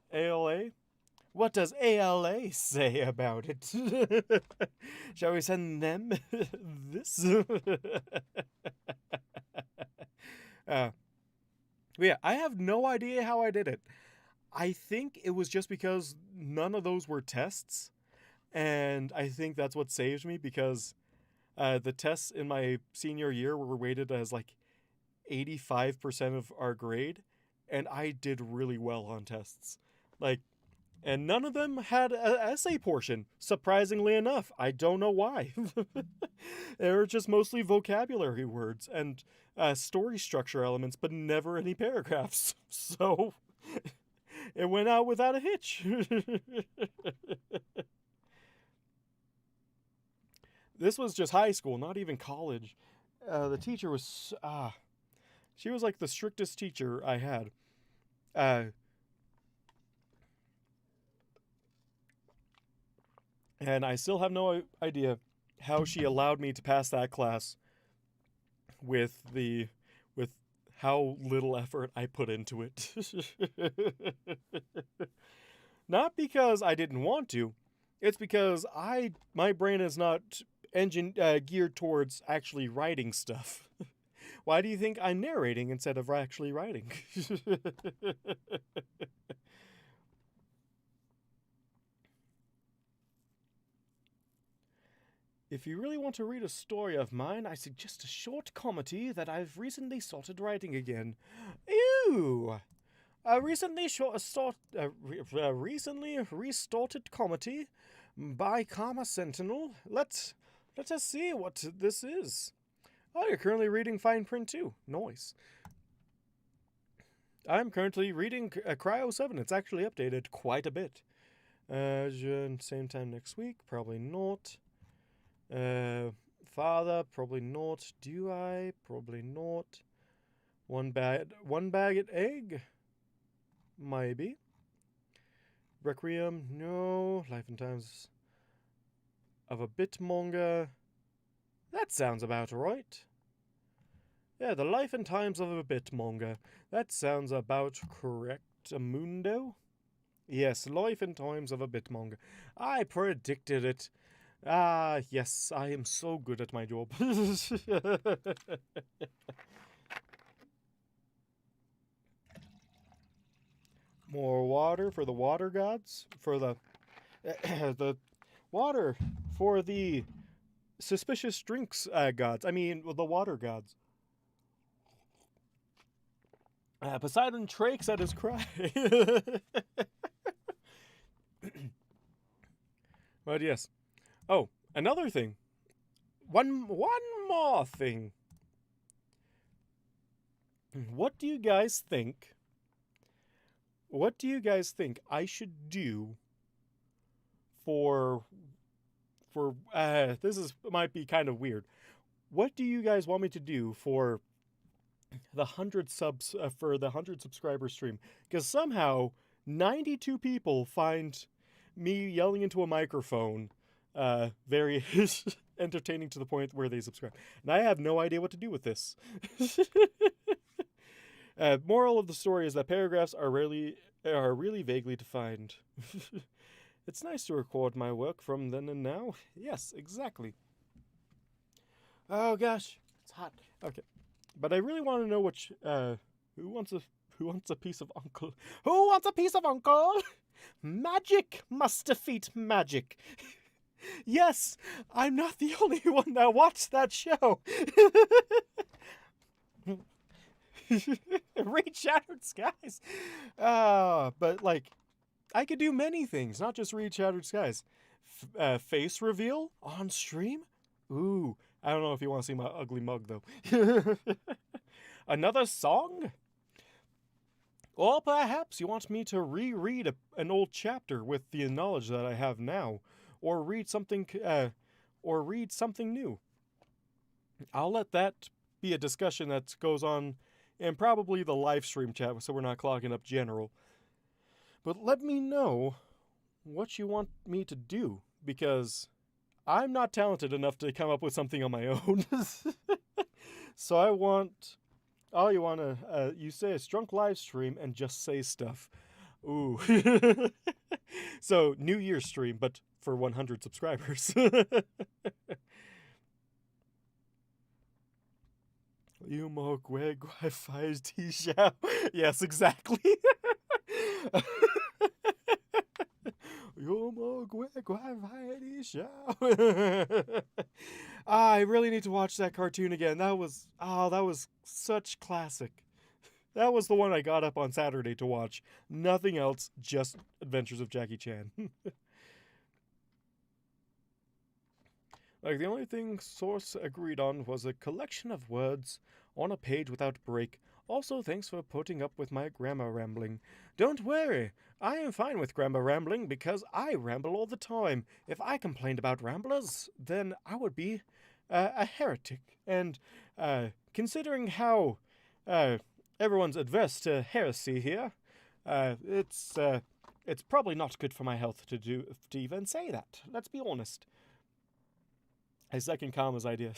What does ALA say about it? Shall we send them this? Yeah, I have no idea how I did it. I think it was just because none of those were tests. And I think that's what saved me, because the tests in my senior year were weighted as like 85% of our grade. And I did really well on tests. And none of them had an essay portion, surprisingly enough. I don't know why. They were just mostly vocabulary words and story structure elements, but never any paragraphs. So it went out without a hitch. This was just high school, not even college. The teacher was... she was like the strictest teacher I had. And I still have no idea how she allowed me to pass that class with how little effort I put into it. Not because I didn't want to. It's because my brain is not geared towards actually writing stuff. Why do you think I'm narrating instead of actually writing? If you really want to read a story of mine, I suggest a short comedy that I've recently started writing again. Ew! A recently restarted comedy by Karma Sentinel. Let us see what this is. Oh, you're currently reading fine print too. Nice. I'm currently reading Cryo 7. It's actually updated quite a bit. Same time next week? Probably not. father? Probably not. Do I? Probably not. One bagged egg? Maybe. Requiem? No. Life and Times of a Bitmonger? That sounds about right. Yeah, the Life and Times of a Bitmonger. That sounds about correct, Amundo. Yes, Life and Times of a Bitmonger. I predicted it. Ah, yes, I am so good at my job. More water for the water gods? For the the water for the suspicious drinks gods. I mean, the water gods. Poseidon trakes at his cry. But yes. Oh, another thing. One more thing. What do you guys think? What do you guys think I should do for this might be kind of weird. What do you guys want me to do for the 100 subs for the 100 subscriber stream? Because somehow 92 people find me yelling into a microphone very entertaining to the point where they subscribe, and I have no idea what to do with this. Moral of the story is that paragraphs are really vaguely defined. It's nice to record my work from then and now. Yes, exactly. Oh gosh, it's hot. Okay, but I really want to know which who wants a piece of uncle? Who wants a piece of uncle? Magic must defeat magic. Yes, I'm not the only one that watched that show. Read Shattered Skies. But like, I could do many things, not just read Shattered Skies. Face reveal on stream? Ooh, I don't know if you want to see my ugly mug, though. Another song? Or perhaps you want me to reread an old chapter with the knowledge that I have now, or read something new. I'll let that be a discussion that goes on in probably the live stream chat, so we're not clogging up general. But let me know what you want me to do, because I'm not talented enough to come up with something on my own. So I want... Oh, you say a strunk live stream and just say stuff. Ooh. So, New Year's stream, but for 100 subscribers. Yes, exactly. I really need to watch that cartoon again. That was such classic. That was the one I got up on Saturday to watch. Nothing else, just Adventures of Jackie Chan. Like, the only thing source agreed on was a collection of words on a page without break. Also, thanks for putting up with my grammar rambling. Don't worry, I am fine with grammar rambling because I ramble all the time. If I complained about ramblers, then I would be a heretic. And considering how everyone's adverse to heresy here, it's probably not good for my health to even say that. Let's be honest. I second Kama's idea.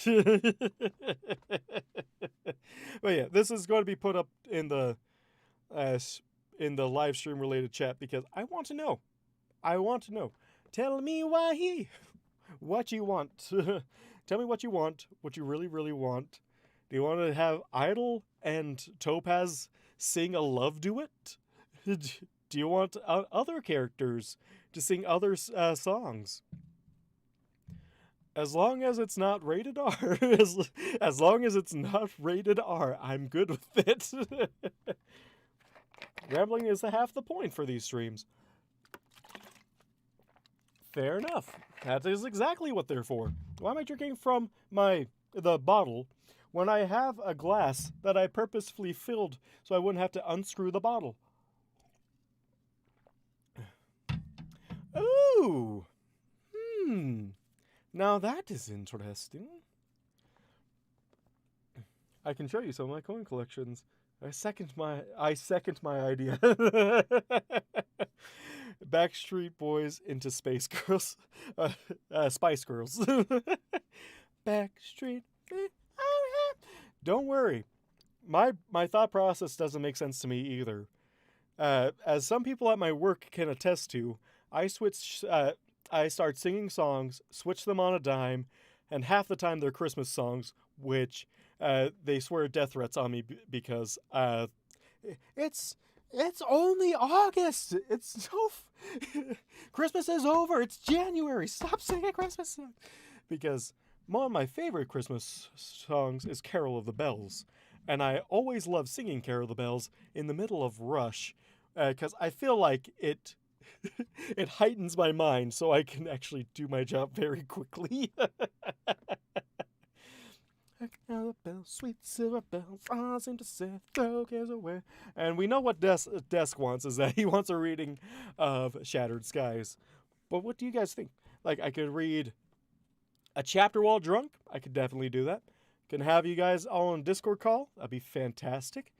But yeah, this is going to be put up in the live stream related chat because I want to know. Tell me what you want. Tell me what you want, what you really, really want. Do you want to have Idol and Topaz sing a love duet? Do you want other characters to sing other songs? As long as it's not rated R. As long as it's not rated R, I'm good with it. Rambling is half the point for these streams. Fair enough. That is exactly what they're for. Why am I drinking from the bottle when I have a glass that I purposefully filled so I wouldn't have to unscrew the bottle? Ooh. Now that is interesting. I can show you some of my coin collections. I second my idea. Backstreet Boys into Space Girls, Spice Girls. Backstreet. Don't worry, my thought process doesn't make sense to me either. As some people at my work can attest to, I start singing songs, switch them on a dime, and half the time they're Christmas songs, which they swear death threats on me because it's only August. It's so Christmas is over. It's January. Stop singing Christmas songs. Because one of my favorite Christmas songs is Carol of the Bells, and I always love singing Carol of the Bells in the middle of rush because I feel like it it heightens my mind so I can actually do my job very quickly. Carol the bells, sweet silver bells, all seem to say, throw cares away. And we know what Desk wants, is that he wants a reading of Shattered Skies. But what do you guys think? Like, I could read a chapter while drunk. I could definitely do that. Can have you guys all on Discord call. That'd be fantastic.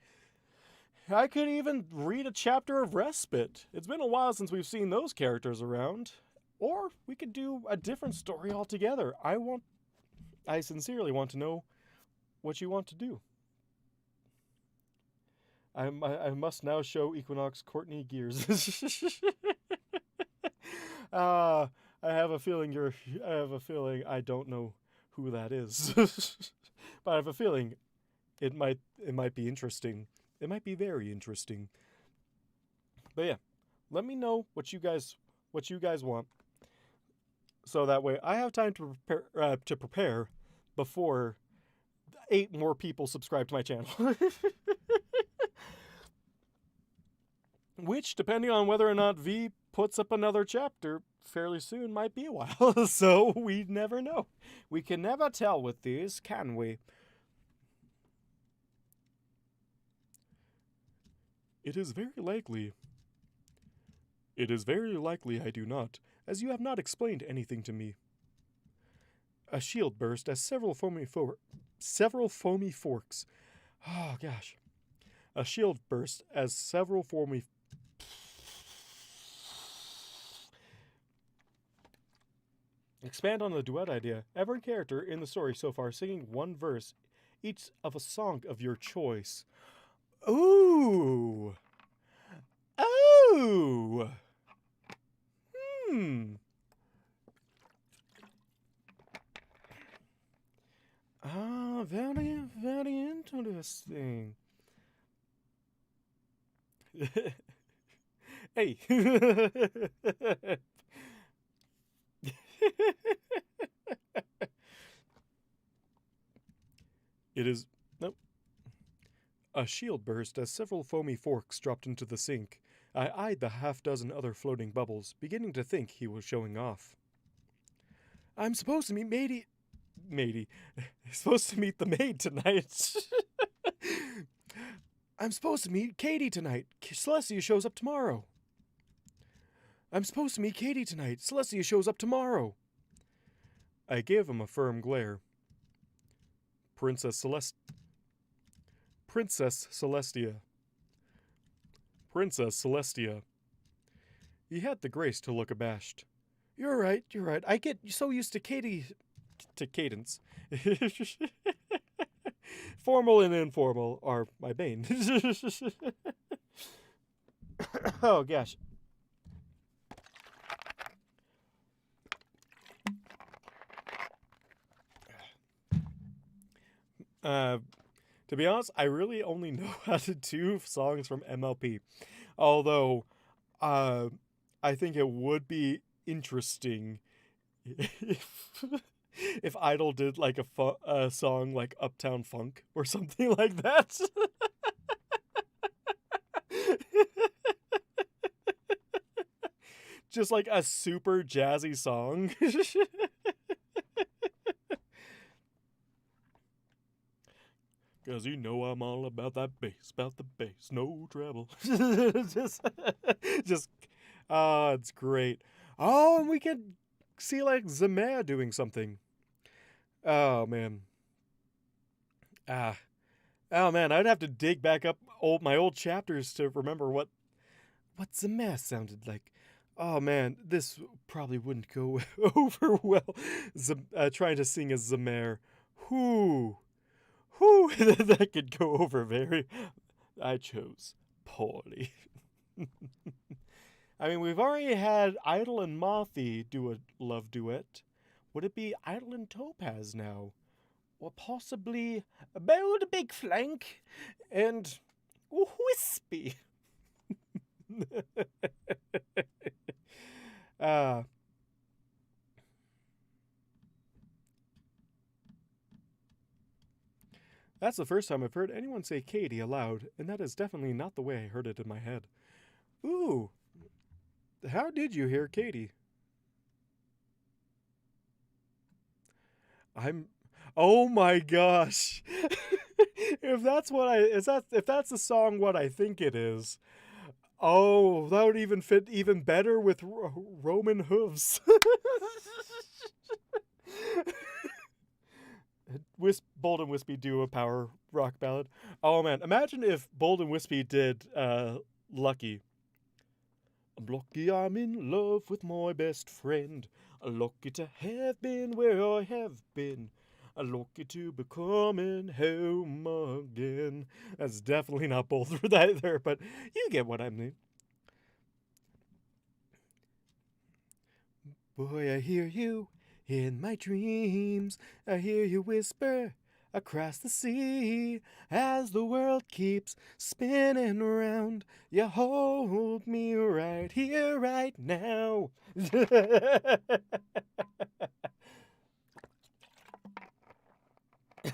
I could even read a chapter of Respite. It's been a while since we've seen those characters around. Or we could do a different story altogether. I sincerely want to know what you want to do. I must now show Equinox Courtney Gears. I have a feeling I don't know who that is. But I have a feeling it might be interesting. It might be very interesting. But yeah, let me know what you guys want. So that way I have time to prepare before 8 more people subscribe to my channel. Which, depending on whether or not V puts up another chapter fairly soon, might be a while. So we never know. We can never tell with these, can we? It is very likely I do not, as you have not explained anything to me. A shield burst as several foamy forks. Oh gosh. A shield burst as several foamy. Expand on the duet idea. Every character in the story so far singing one verse, each of a song of your choice. Ooh. Oh. Ah, very, very interesting. Hey. It is... Nope. A shield burst as several foamy forks dropped into the sink. I eyed the half-dozen other floating bubbles, beginning to think he was showing off. I'm supposed to meet Matey. Supposed to meet the maid tonight. I'm supposed to meet Katie tonight. Celestia shows up tomorrow. I'm supposed to meet Katie tonight. Celestia shows up tomorrow. I gave him a firm glare. Princess Celestia. He had the grace to look abashed. You're right. I get so used to cadence. Formal and informal are my bane. Oh gosh. To be honest, I really only know how to do songs from MLP. Although, I think it would be interesting if Idol did like a song like Uptown Funk or something like that. Just like a super jazzy song. Cause you know I'm all about the bass, no treble. It's great. Oh, and we can see like Zemea doing something. Oh man. Oh man, I'd have to dig back up my old chapters to remember what Zamare sounded like. Oh man, this probably wouldn't go over well. Trying to sing as Zamare. Whoo, whoo, that could go over very. I chose poorly. I mean, we've already had Idle and Mothy do a love duet. Would it be Idle and Topaz now? Or possibly Bold Big Flank and Wispy? uh, that's the first time I've heard anyone say Katie aloud, and that is definitely not the way I heard it in my head. Ooh, how did you hear Katie? Oh my gosh! If that's the song what I think it is, oh, that would even fit even better with Roman hooves. Bold and Wispy do a power rock ballad. Oh man, imagine if Bold and Wispy did Lucky. I'm lucky I'm in love with my best friend. I'm lucky to have been where I have been. I'm lucky to be coming home again. That's definitely not both for that either, but you get what I mean. Boy, I hear you in my dreams. I hear you whisper across the sea as the world keeps spinning around. You hold me right here, right now.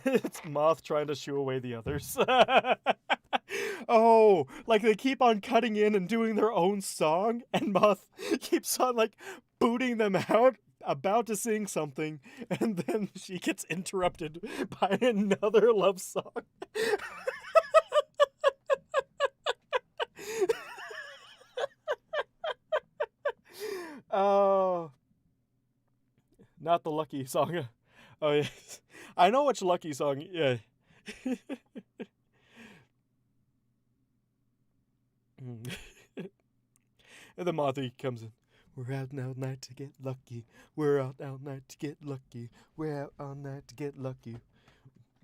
It's Moth trying to shoo away the others. Oh, like they keep on cutting in and doing their own song, and Moth keeps on like booting them out, about to sing something, and then she gets interrupted by another love song. Oh, not the Lucky song. Oh yeah, I know which Lucky song. Yeah. And the Mothy comes in. We're out all night to get lucky. We're out all night to get lucky. We're out all night to get lucky.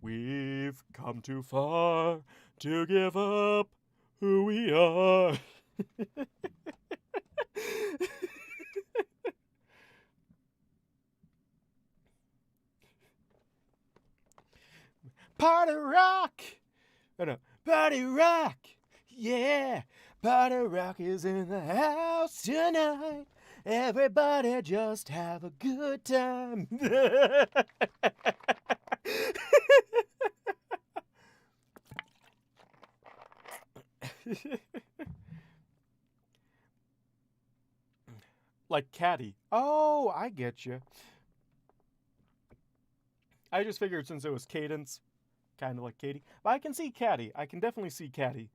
We've come too far to give up who we are. Party rock! Oh no, party rock! Yeah! Party rock is in the house tonight. Everybody just have a good time. Like Caddy. Oh, I get you. I just figured since it was Cadence, kind of like Katie. But I can see Caddy. I can definitely see Caddy.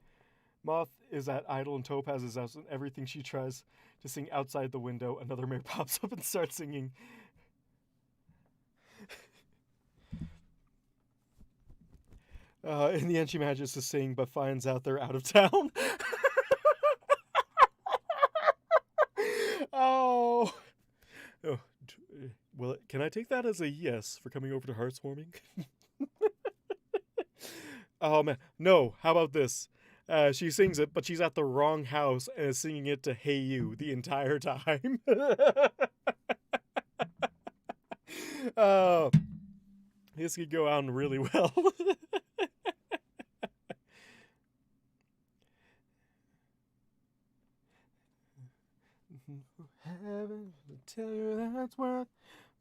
Moth is at Idle and Topaz is out, and everything she tries to sing outside the window, another mare pops up and starts singing. In the end, she manages to sing, but finds out they're out of town. Oh. Well, can I take that as a yes for coming over to Heartswarming? Oh man, no. How about this? She sings it, but she's at the wrong house and is singing it to Hey You the entire time. Oh, this could go on really well. Heaven, tell you that's worth.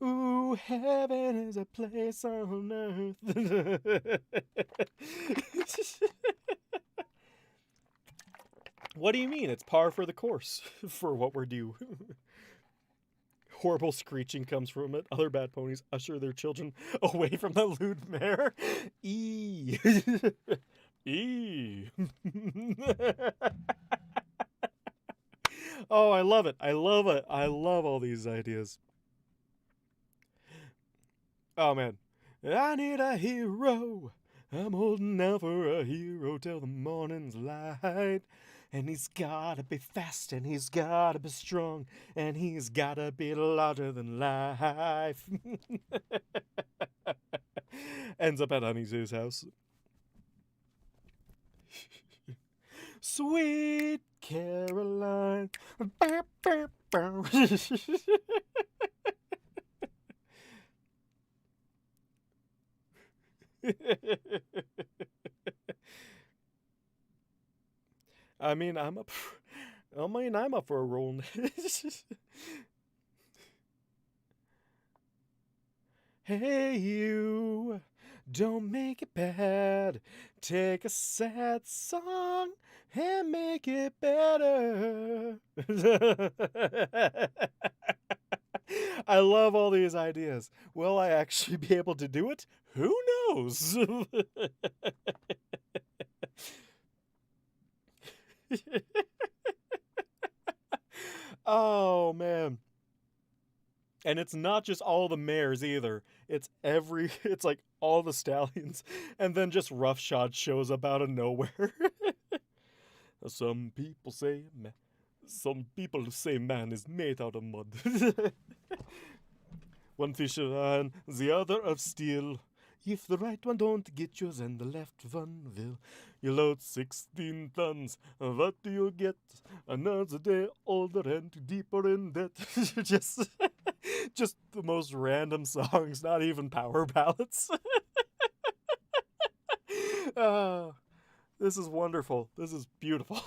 Ooh, heaven is a place on earth. What do you mean? It's par for the course for what we're due. Horrible screeching comes from it. Other bad ponies usher their children away from the lewd mare. Eee. Eee. Oh, I love it. I love it. I love all these ideas. Oh, man. I need a hero. I'm holding out for a hero till the morning's light. And he's gotta be fast, and he's gotta be strong, and he's gotta be larger than life. Ends up at Honey's house. Sweet Caroline. I mean, I'm up for a role. Hey, you, don't make it bad. Take a sad song and make it better. I love all these ideas. Will I actually be able to do it? Who knows? Oh, man. And it's not just all the mares either. It's like all the stallions. And then just Roughshod shows up out of nowhere. Some people say man is made out of mud. One fish of iron, the other of steel. If the right one don't get yours and the left one will. You load 16 tons, what do you get? Another day older and deeper in debt. Just the most random songs, not even power ballads. This is wonderful. This is beautiful.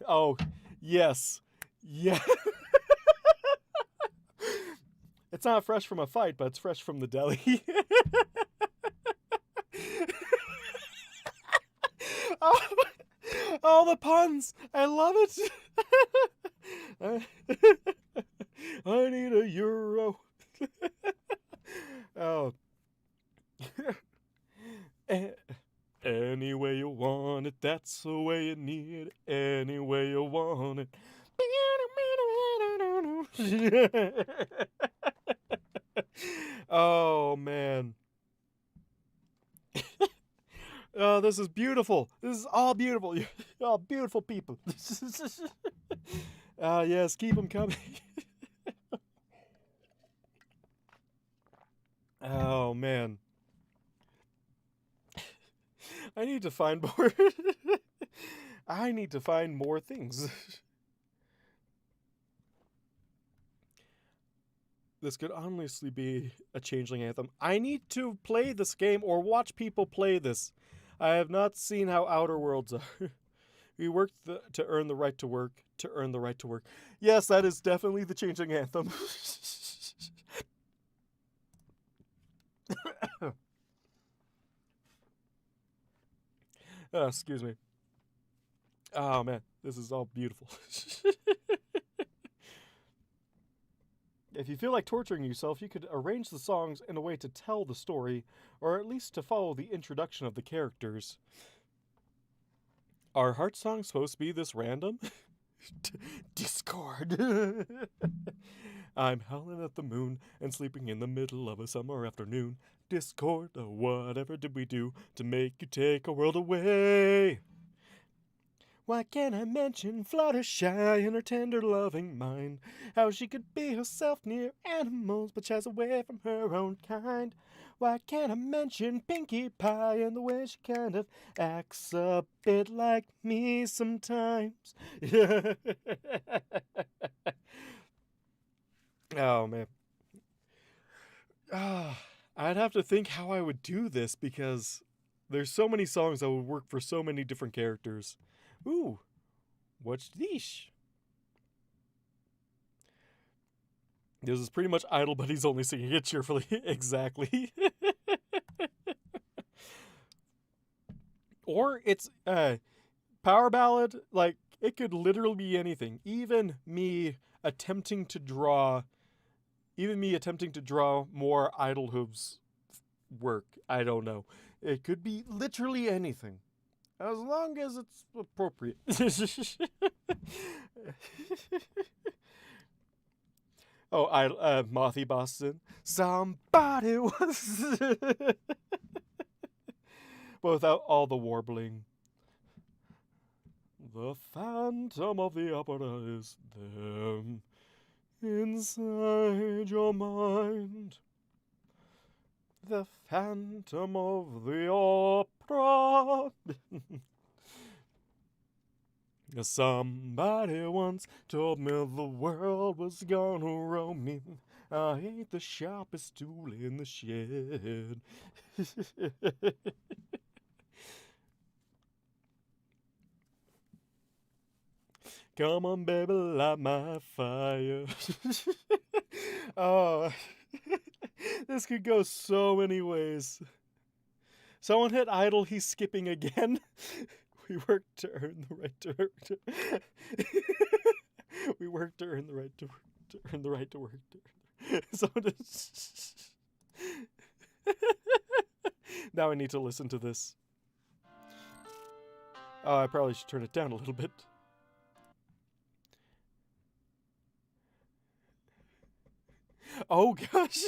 Oh, yes. Yeah. It's not fresh from a fight, but it's fresh from the deli. Oh, the puns! I love it. I need a euro. Oh. Any way you want it, that's the way you need it. Any way you want it. Oh, man. Oh, this is beautiful. This is all beautiful. You're all beautiful people. Yes, keep them coming. Oh, man. I need to find more. I need to find more things. This could honestly be a changeling anthem. I need to play this game or watch people play this. I have not seen how Outer Worlds are. We work to earn the right to work, to earn the right to work. Yes, that is definitely the changeling anthem. Excuse me. Oh, man. This is all beautiful. If you feel like torturing yourself, you could arrange the songs in a way to tell the story, or at least to follow the introduction of the characters. Are heart songs supposed to be this random? Discord. I'm howling at the moon and sleeping in the middle of a summer afternoon. Discord, whatever did we do to make you take a world away? Why can't I mention Fluttershy and her tender loving mind? How she could be herself near animals but shies away from her own kind. Why can't I mention Pinkie Pie and the way she kind of acts a bit like me sometimes? Oh, man. I'd have to think how I would do this because there's so many songs that would work for so many different characters. Ooh, what's this? This is pretty much idle, but he's only singing it cheerfully. Exactly. Or it's power ballad. Like, it could literally be anything. Even me attempting to draw more Idle Hooves work. I don't know. It could be literally anything. As long as it's appropriate. Mothy Boston. Somebody was... but without all the warbling. The phantom of the opera is there inside your mind. The phantom of the opera. Somebody once told me the world was gonna roll me. I ain't the sharpest tool in the shed. Come on, baby, light my fire. Oh, this could go so many ways. Someone hit idle, he's skipping again. We work to earn the right to work. We work to earn the right to work. To earn the right to work. Someone now I need to listen to this. Oh, I probably should turn it down a little bit. Oh gosh.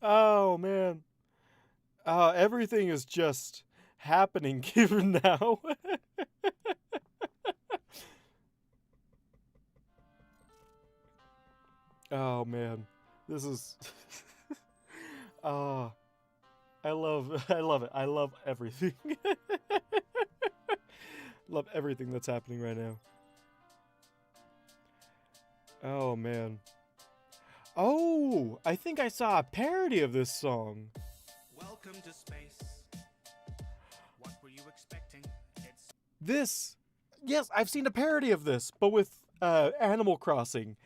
Oh man. Everything is just happening here now. Oh man. This is I love it. I love everything. Love everything that's happening right now. Oh man. Oh, I think I saw a parody of this song. Welcome to space. What were you expecting? Yes, I've seen a parody of this, but with Animal Crossing.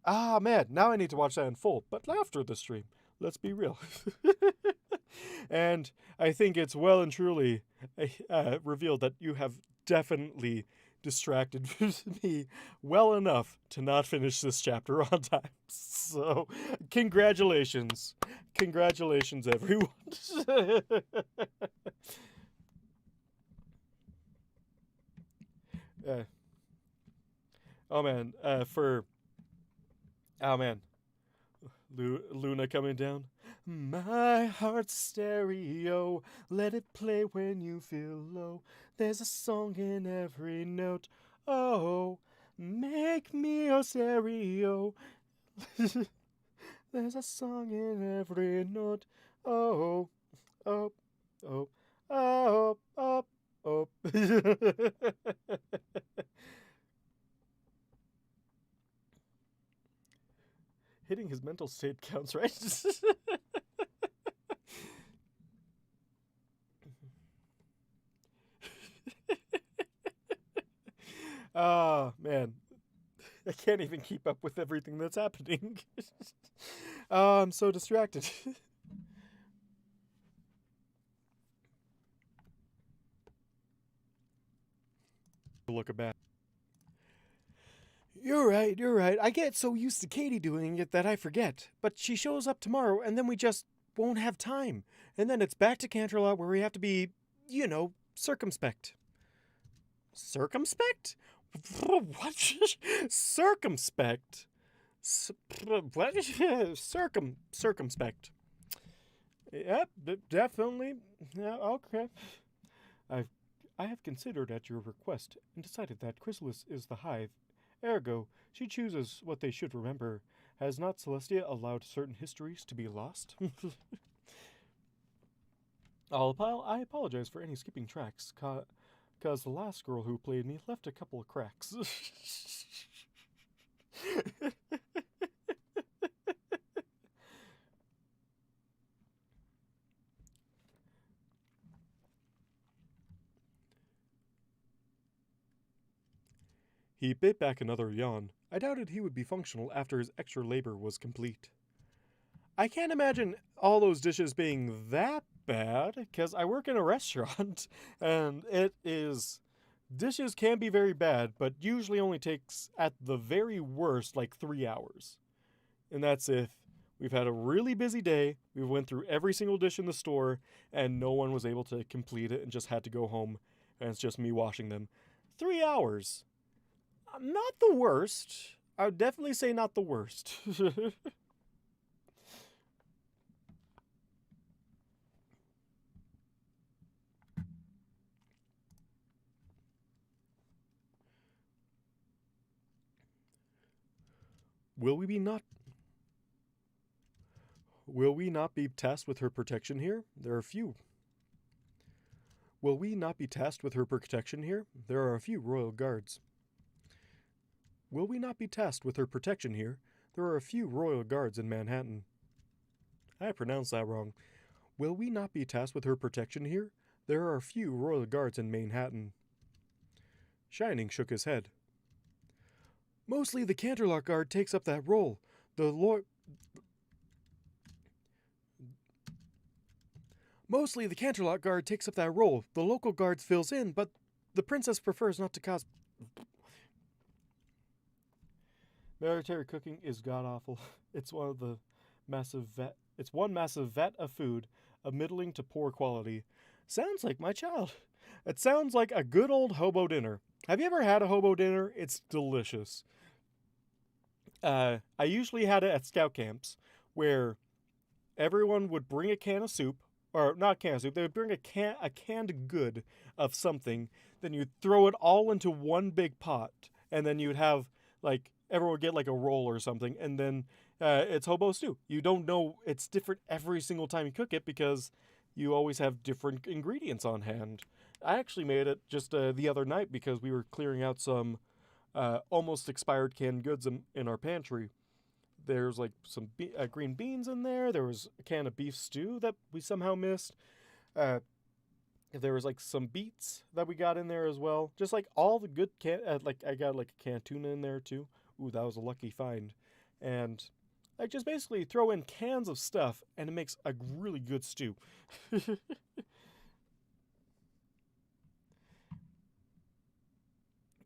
Ah, man, now I need to watch that in full, but after the stream. Let's be real. And I think it's well and truly revealed that you have definitely distracted me well enough to not finish this chapter on time. So, congratulations. Congratulations, everyone. Oh man, Luna coming down. My heart's stereo, let it play when you feel low. There's a song in every note. Oh, make me your stereo. There's a song in every note. Oh, oh, oh, oh, oh, oh. Hitting his mental state counts, right? Oh, man. I can't even keep up with everything that's happening. Oh, I'm so distracted. Look back. You're right. I get so used to Katie doing it that I forget. But she shows up tomorrow, and then we just won't have time. And then it's back to Canterlot where we have to be, circumspect. Circumspect? What? Circumspect? What? Circumspect. Yep, definitely. Yeah, okay. I have considered at your request and decided that Chrysalis is the hive. Ergo, she chooses what they should remember. Has not Celestia allowed certain histories to be lost? I apologize for any skipping tracks, cause the last girl who played me left a couple of cracks. He bit back another yawn. I doubted he would be functional after his extra labor was complete. I can't imagine all those dishes being that bad, because I work in a restaurant, and dishes can be very bad, but usually only takes, at the very worst, like 3 hours. And that's if we've had a really busy day, we went through every single dish in the store, and no one was able to complete it and just had to go home, and it's just me washing them. 3 hours. Not the worst. I would definitely say not the worst. Will we not be tasked with her protection here? There are a few. Will we not be tasked with her protection here? There are a few royal guards. Will we not be tasked with her protection here? There are a few royal guards in Manhattan. I pronounced that wrong. Will we not be tasked with her protection here? There are a few royal guards in Manhattan. Shining shook his head. Mostly the Canterlot Guard takes up that role. Mostly the Canterlot Guard takes up that role. The local guards fills in, but the princess prefers not to cause... Military cooking is god-awful. It's one massive vat of food, of middling to poor quality. Sounds like my child. It sounds like a good old hobo dinner. Have you ever had a hobo dinner? It's delicious. I usually had it at scout camps, where everyone would bring a can of soup, or not can of soup, they would bring a canned good of something, then you'd throw it all into one big pot, and then you'd have, like, everyone would get, like, a roll or something, and then it's hobo stew. You don't know, it's different every single time you cook it, because you always have different ingredients on hand. I actually made it just the other night, because we were clearing out some almost expired canned goods in our pantry. There's like some green beans in there. There was a can of beef stew that we somehow missed. There was like some beets that we got in there as well. Just like all the good like I got like a can of tuna in there too. Ooh, that was a lucky find. And I just basically throw in cans of stuff and it makes a really good stew.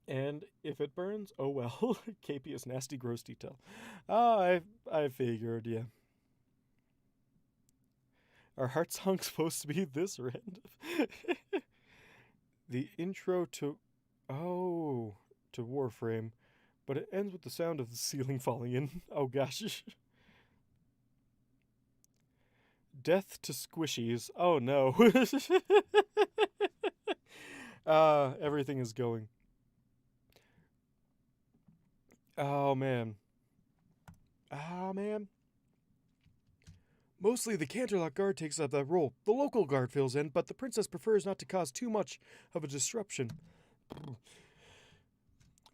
And if it burns, oh well. KP is nasty, gross detail. Oh, I figured, yeah. Are heart songs supposed to be this random? The intro to Warframe, but it ends with the sound of the ceiling falling in. Oh gosh. Death to squishies. Oh no. Everything is going. Oh, man. Mostly the Canterlot Guard takes up that role. The local guard fills in, but the princess prefers not to cause too much of a disruption.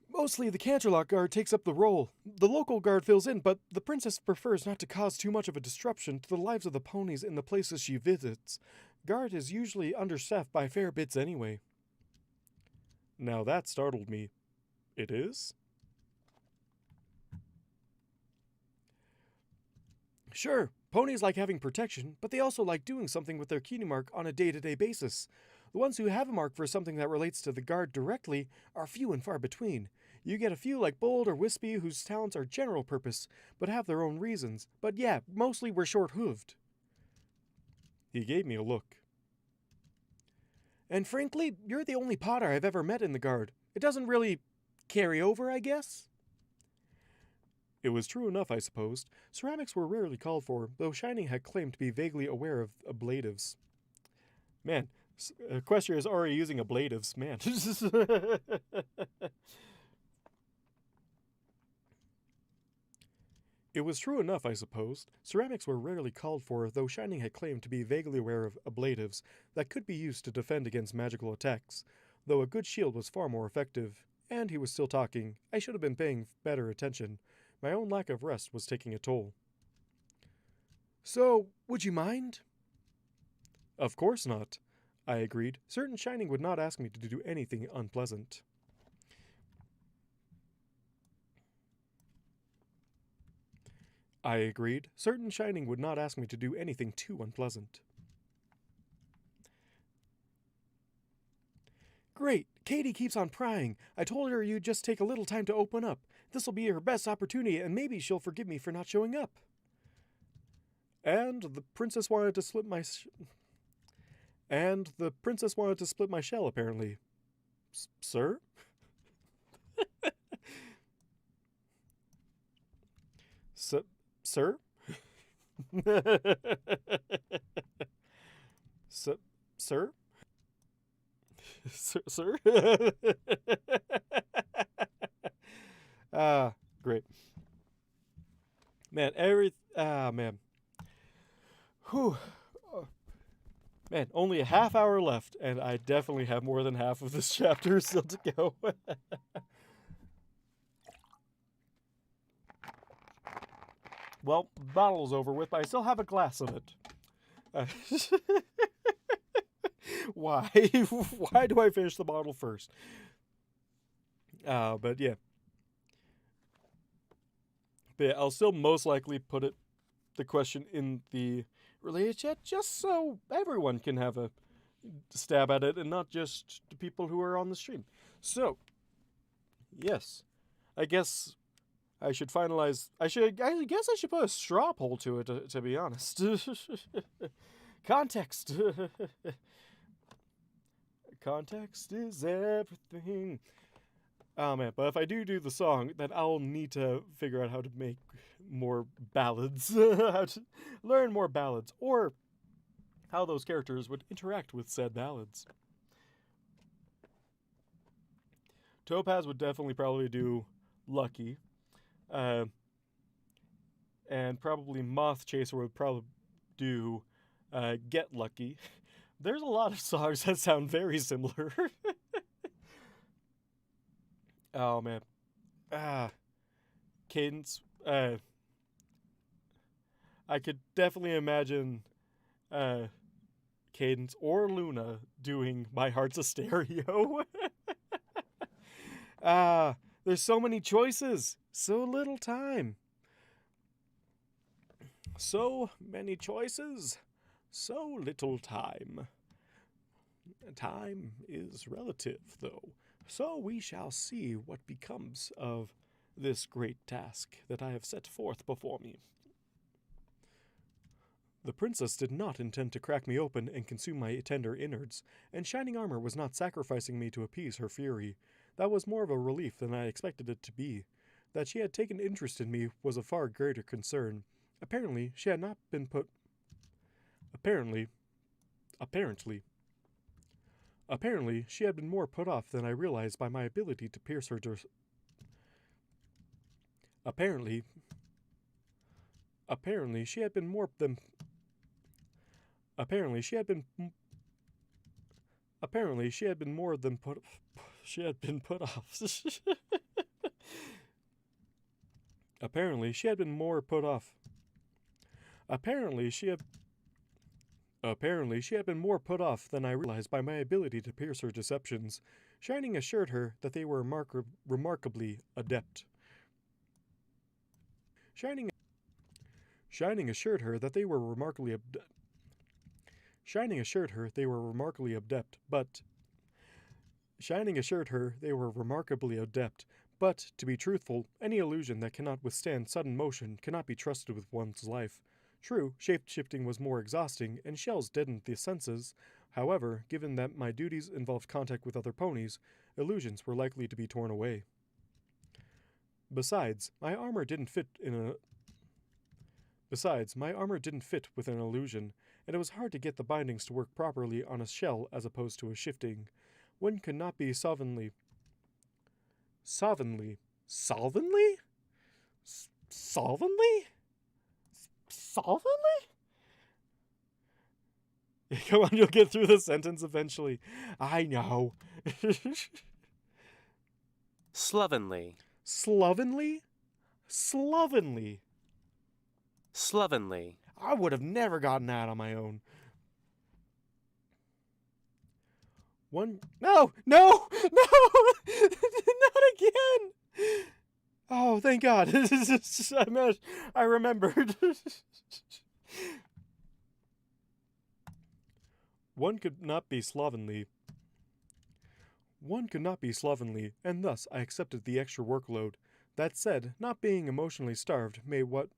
Mostly the Canterlot Guard takes up the role. The local guard fills in, but the princess prefers not to cause too much of a disruption to the lives of the ponies in the places she visits. Guard is usually understaffed by fair bits anyway. Now that startled me. It is? Sure, ponies like having protection, but they also like doing something with their cutie mark on a day-to-day basis. The ones who have a mark for something that relates to the guard directly are few and far between. You get a few like Bold or Wispy whose talents are general purpose, but have their own reasons. But yeah, mostly we're short-hooved. He gave me a look. And frankly, you're the only Potter I've ever met in the guard. It doesn't really carry over, I guess? It was true enough, I supposed. Ceramics were rarely called for, though Shining had claimed to be vaguely aware of ablatives. Man, Equestria is already using ablatives. Man. It was true enough, I supposed. Ceramics were rarely called for, though Shining had claimed to be vaguely aware of ablatives that could be used to defend against magical attacks, though a good shield was far more effective. And he was still talking. I should have been paying better attention. My own lack of rest was taking a toll. So, would you mind? Of course not, I agreed. Certain Shining would not ask me to do anything unpleasant. I agreed. Certain Shining would not ask me to do anything too unpleasant. Great! Katie keeps on prying. I told her you'd just take a little time to open up. This'll be her best opportunity, and maybe she'll forgive me for not showing up. And the princess wanted to split my shell, apparently. Sir? Sir? Sir? Sir? Sir? Great. Man, man. Whew. Man, only a half hour left, and I definitely have more than half of this chapter still to go. Well, the battle's over with, but I still have a glass of it. Why? Why do I finish the bottle first? But yeah. But yeah, I'll still most likely put the question in the related chat just so everyone can have a stab at it and not just the people who are on the stream. So, yes. I guess I should finalize. I guess I should put a straw poll to it, to be honest. Context. Context is everything. Oh man, but if I do the song, then I'll need to figure out how to make more ballads. How to learn more ballads. Or how those characters would interact with said ballads. Topaz would definitely probably do Lucky. And probably Moth Chaser would probably do Get Lucky. There's a lot of songs that sound very similar. Oh man. Cadence. I could definitely imagine Cadence or Luna doing My Heart's a Stereo. There's so many choices. So little time. So many choices. So little time. Time is relative, though. So we shall see what becomes of this great task that I have set forth before me. The princess did not intend to crack me open and consume my tender innards, and shining armor was not sacrificing me to appease her fury. That was more of a relief than I expected it to be. That she had taken interest in me was a far greater concern. Apparently, she had not been put... Apparently, she had been more put off than I realized by my ability to pierce her Apparently, she had been more than... Apparently, she had been more than put... She had been put off. Apparently, she had been more put off. Apparently, she had been more put off than I realized by my ability to pierce her deceptions. Shining assured her that they were remarkably adept. Shining assured her that they were remarkably adept. Shining assured her they were remarkably adept, but... Shining assured her they were remarkably adept, but, to be truthful, any illusion that cannot withstand sudden motion cannot be trusted with one's life. True, shape-shifting was more exhausting, and shells deadened the senses. However, given that my duties involved contact with other ponies, illusions were likely to be torn away. Besides, my armor didn't fit with an illusion, and it was hard to get the bindings to work properly on a shell as opposed to a shifting. One could not be solvenly? Come on, you'll get through the sentence eventually. I know. Slovenly. Slovenly? Slovenly. I would have never gotten that on my own. No! Not again! Oh, thank God. I remembered. One could not be slovenly, and thus I accepted the extra workload. That said, not being emotionally starved made what...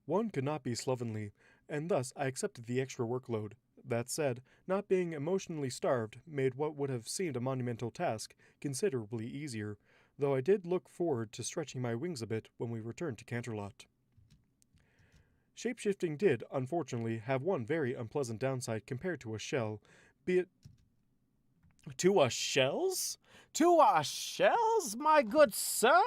One could not be slovenly, and thus I accepted the extra workload. That said, not being emotionally starved made what would have seemed a monumental task considerably easier. though I did look forward to stretching my wings a bit when we returned to Canterlot. Shapeshifting did, unfortunately, have one very unpleasant downside compared to a shell, be it... To a shells? To a shells, my good sir?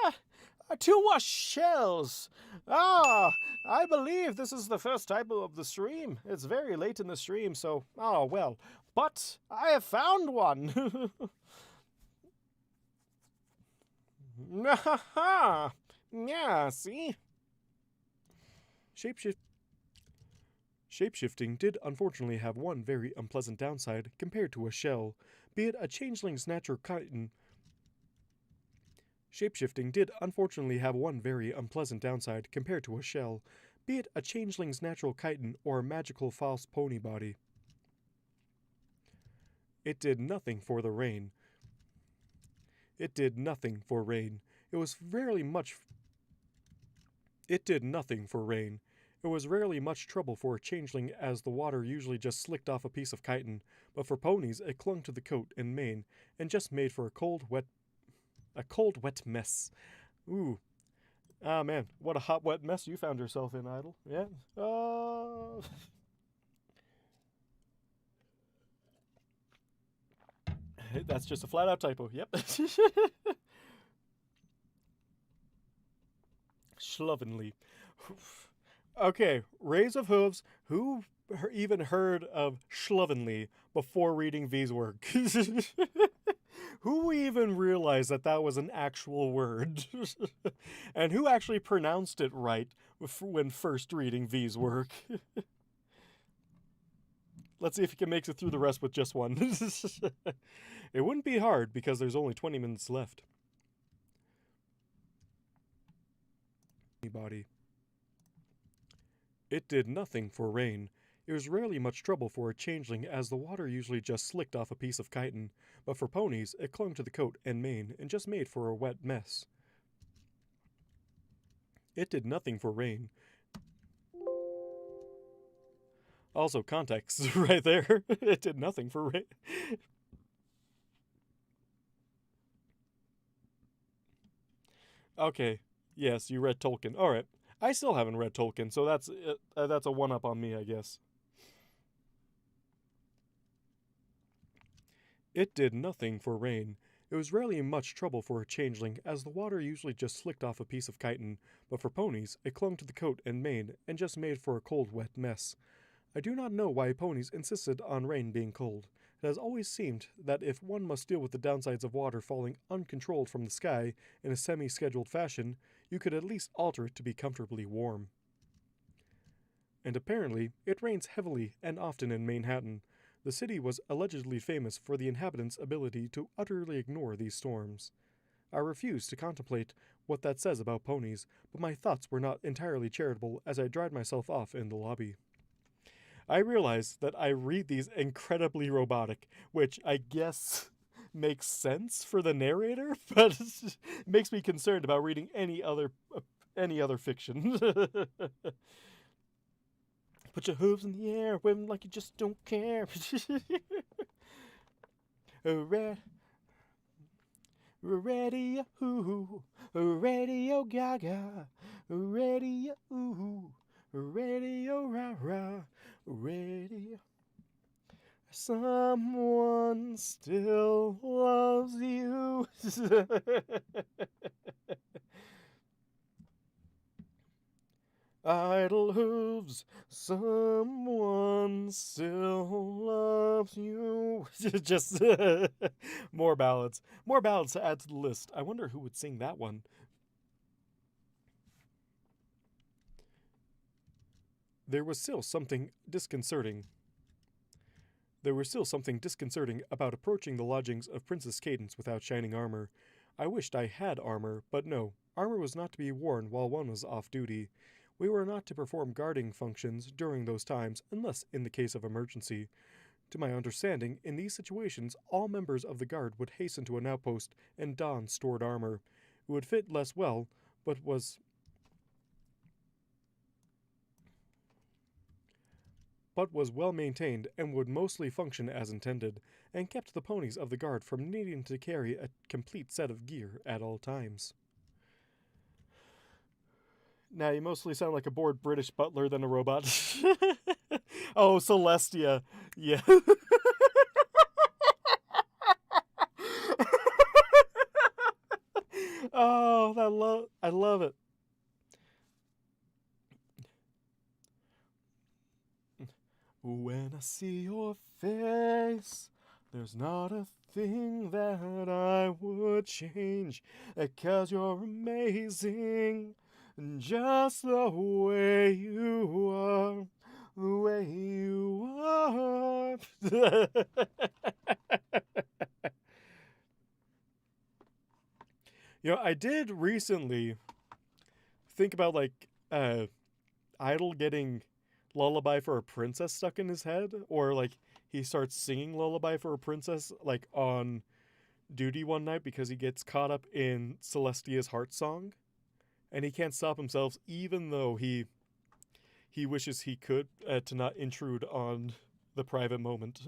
To a shells! Ah, I believe this is the first typo of the stream. It's very late in the stream, so, oh well. But I have found one! Ha! Yeah, see? Shapeshifting did unfortunately have one very unpleasant downside compared to a shell, be it a changeling's natural chitin. Shapeshifting did unfortunately have one very unpleasant downside compared to a shell, be it a changeling's natural chitin or a magical false pony body. It did nothing for the rain. It did nothing for rain. It was rarely much... It did nothing for rain. It was rarely much trouble for a changeling, as the water usually just slicked off a piece of chitin, but for ponies it clung to the coat and mane, and just made for a cold, wet mess. Ooh. Ah, man, what a hot, wet mess you found yourself in, Idle. Yeah? That's just a flat-out typo. Yep. Slovenly. Okay, Rays of Hooves, who even heard of slovenly before reading V's work? Who even realized that that was an actual word? And who actually pronounced it right when first reading V's work? Let's see if he can make it through the rest with just one. It wouldn't be hard because there's only 20 minutes left. Body. It did nothing for rain. It was rarely much trouble for a changeling, as the water usually just slicked off a piece of chitin, but for ponies it clung to the coat and mane and just made for a wet mess. It did nothing for rain. Also, context right there. It did nothing for rain. Okay, yes, you read Tolkien. Alright. I still haven't read Tolkien, so that's a one-up on me, I guess. It did nothing for rain. It was rarely much trouble for a changeling, as the water usually just slicked off a piece of chitin, but for ponies, it clung to the coat and mane, and just made for a cold, wet mess. I do not know why ponies insisted on rain being cold. It has always seemed that if one must deal with the downsides of water falling uncontrolled from the sky in a semi-scheduled fashion, you could at least alter it to be comfortably warm. And apparently, it rains heavily and often in Manhattan. The city was allegedly famous for the inhabitants' ability to utterly ignore these storms. I refuse to contemplate what that says about ponies, but my thoughts were not entirely charitable as I dried myself off in the lobby. I realize that I read these incredibly robotic, which I guess makes sense for the narrator, but makes me concerned about reading any other fiction. Put your hooves in the air, wave them like you just don't care. Radio, radio gaga, radio, radio rah rah, radio. Someone still loves you. Idle hooves, someone still loves you. Just more ballads. More ballads to add to the list. I wonder who would sing that one. There was still something disconcerting. About approaching the lodgings of Princess Cadence without shining armor. I wished I had armor, but no. Armor was not to be worn while one was off duty. We were not to perform guarding functions during those times unless in the case of emergency. To my understanding, in these situations, all members of the guard would hasten to an outpost and don stored armor. It would fit less well, but was... but was well maintained and would mostly function as intended, and kept the ponies of the guard from needing to carry a complete set of gear at all times. Now, you mostly sound like a bored British butler than a robot. Oh, Celestia. Yeah. Oh, I love it. When I see your face, there's not a thing that I would change, 'cause you're amazing, just the way you are, the way you are. I did recently think about, like, Idol getting Lullaby for a Princess stuck in his head, or, like, he starts singing Lullaby for a Princess, like, on duty one night because he gets caught up in Celestia's heart song, and he can't stop himself, even though he wishes he could, to not intrude on the private moment.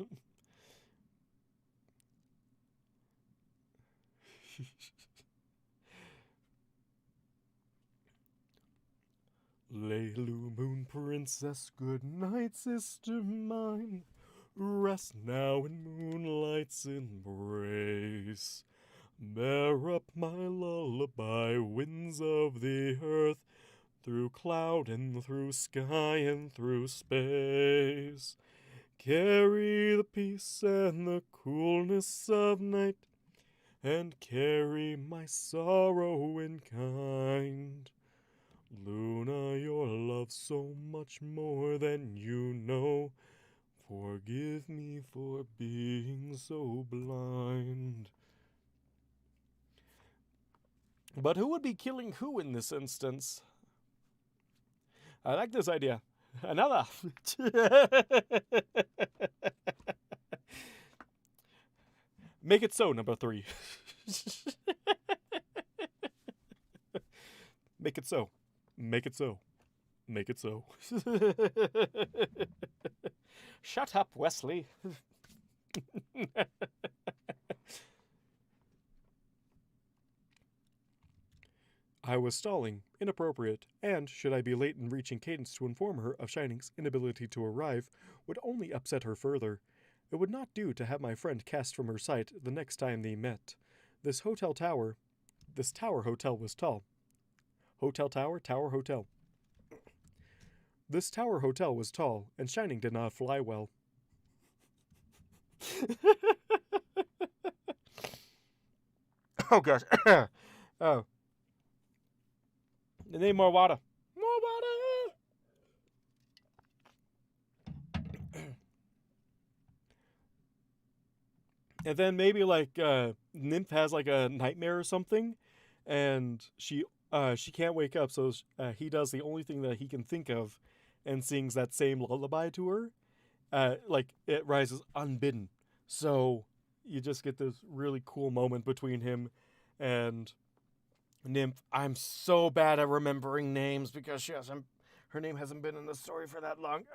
Laylu, moon princess, good night, sister mine. Rest now in moonlight's embrace. Bear up my lullaby, winds of the earth, through cloud and through sky and through space. Carry the peace and the coolness of night, and carry my sorrow in kind. Luna, your love so much more than you know. Forgive me for being so blind. But who would be killing who in this instance? I like this idea. Another. Make it so, number 3. Make it so. Make it so. Make it so. Shut up, Wesley. I was stalling, inappropriate, and, should I be late in reaching Cadence to inform her of Shining's inability to arrive, would only upset her further. It would not do to have my friend cast from her sight the next time they met. This tower hotel was tall. Hotel tower, tower hotel. This tower hotel was tall, and Shining did not fly well. Oh gosh. Oh. I need more water. More water! And then maybe, like, Nymph has, like, a nightmare or something, and she can't wake up, so he does the only thing that he can think of and sings that same lullaby to her. Like, it rises unbidden. So you just get this really cool moment between him and Nymph. I'm so bad at remembering names because her name hasn't been in the story for that long.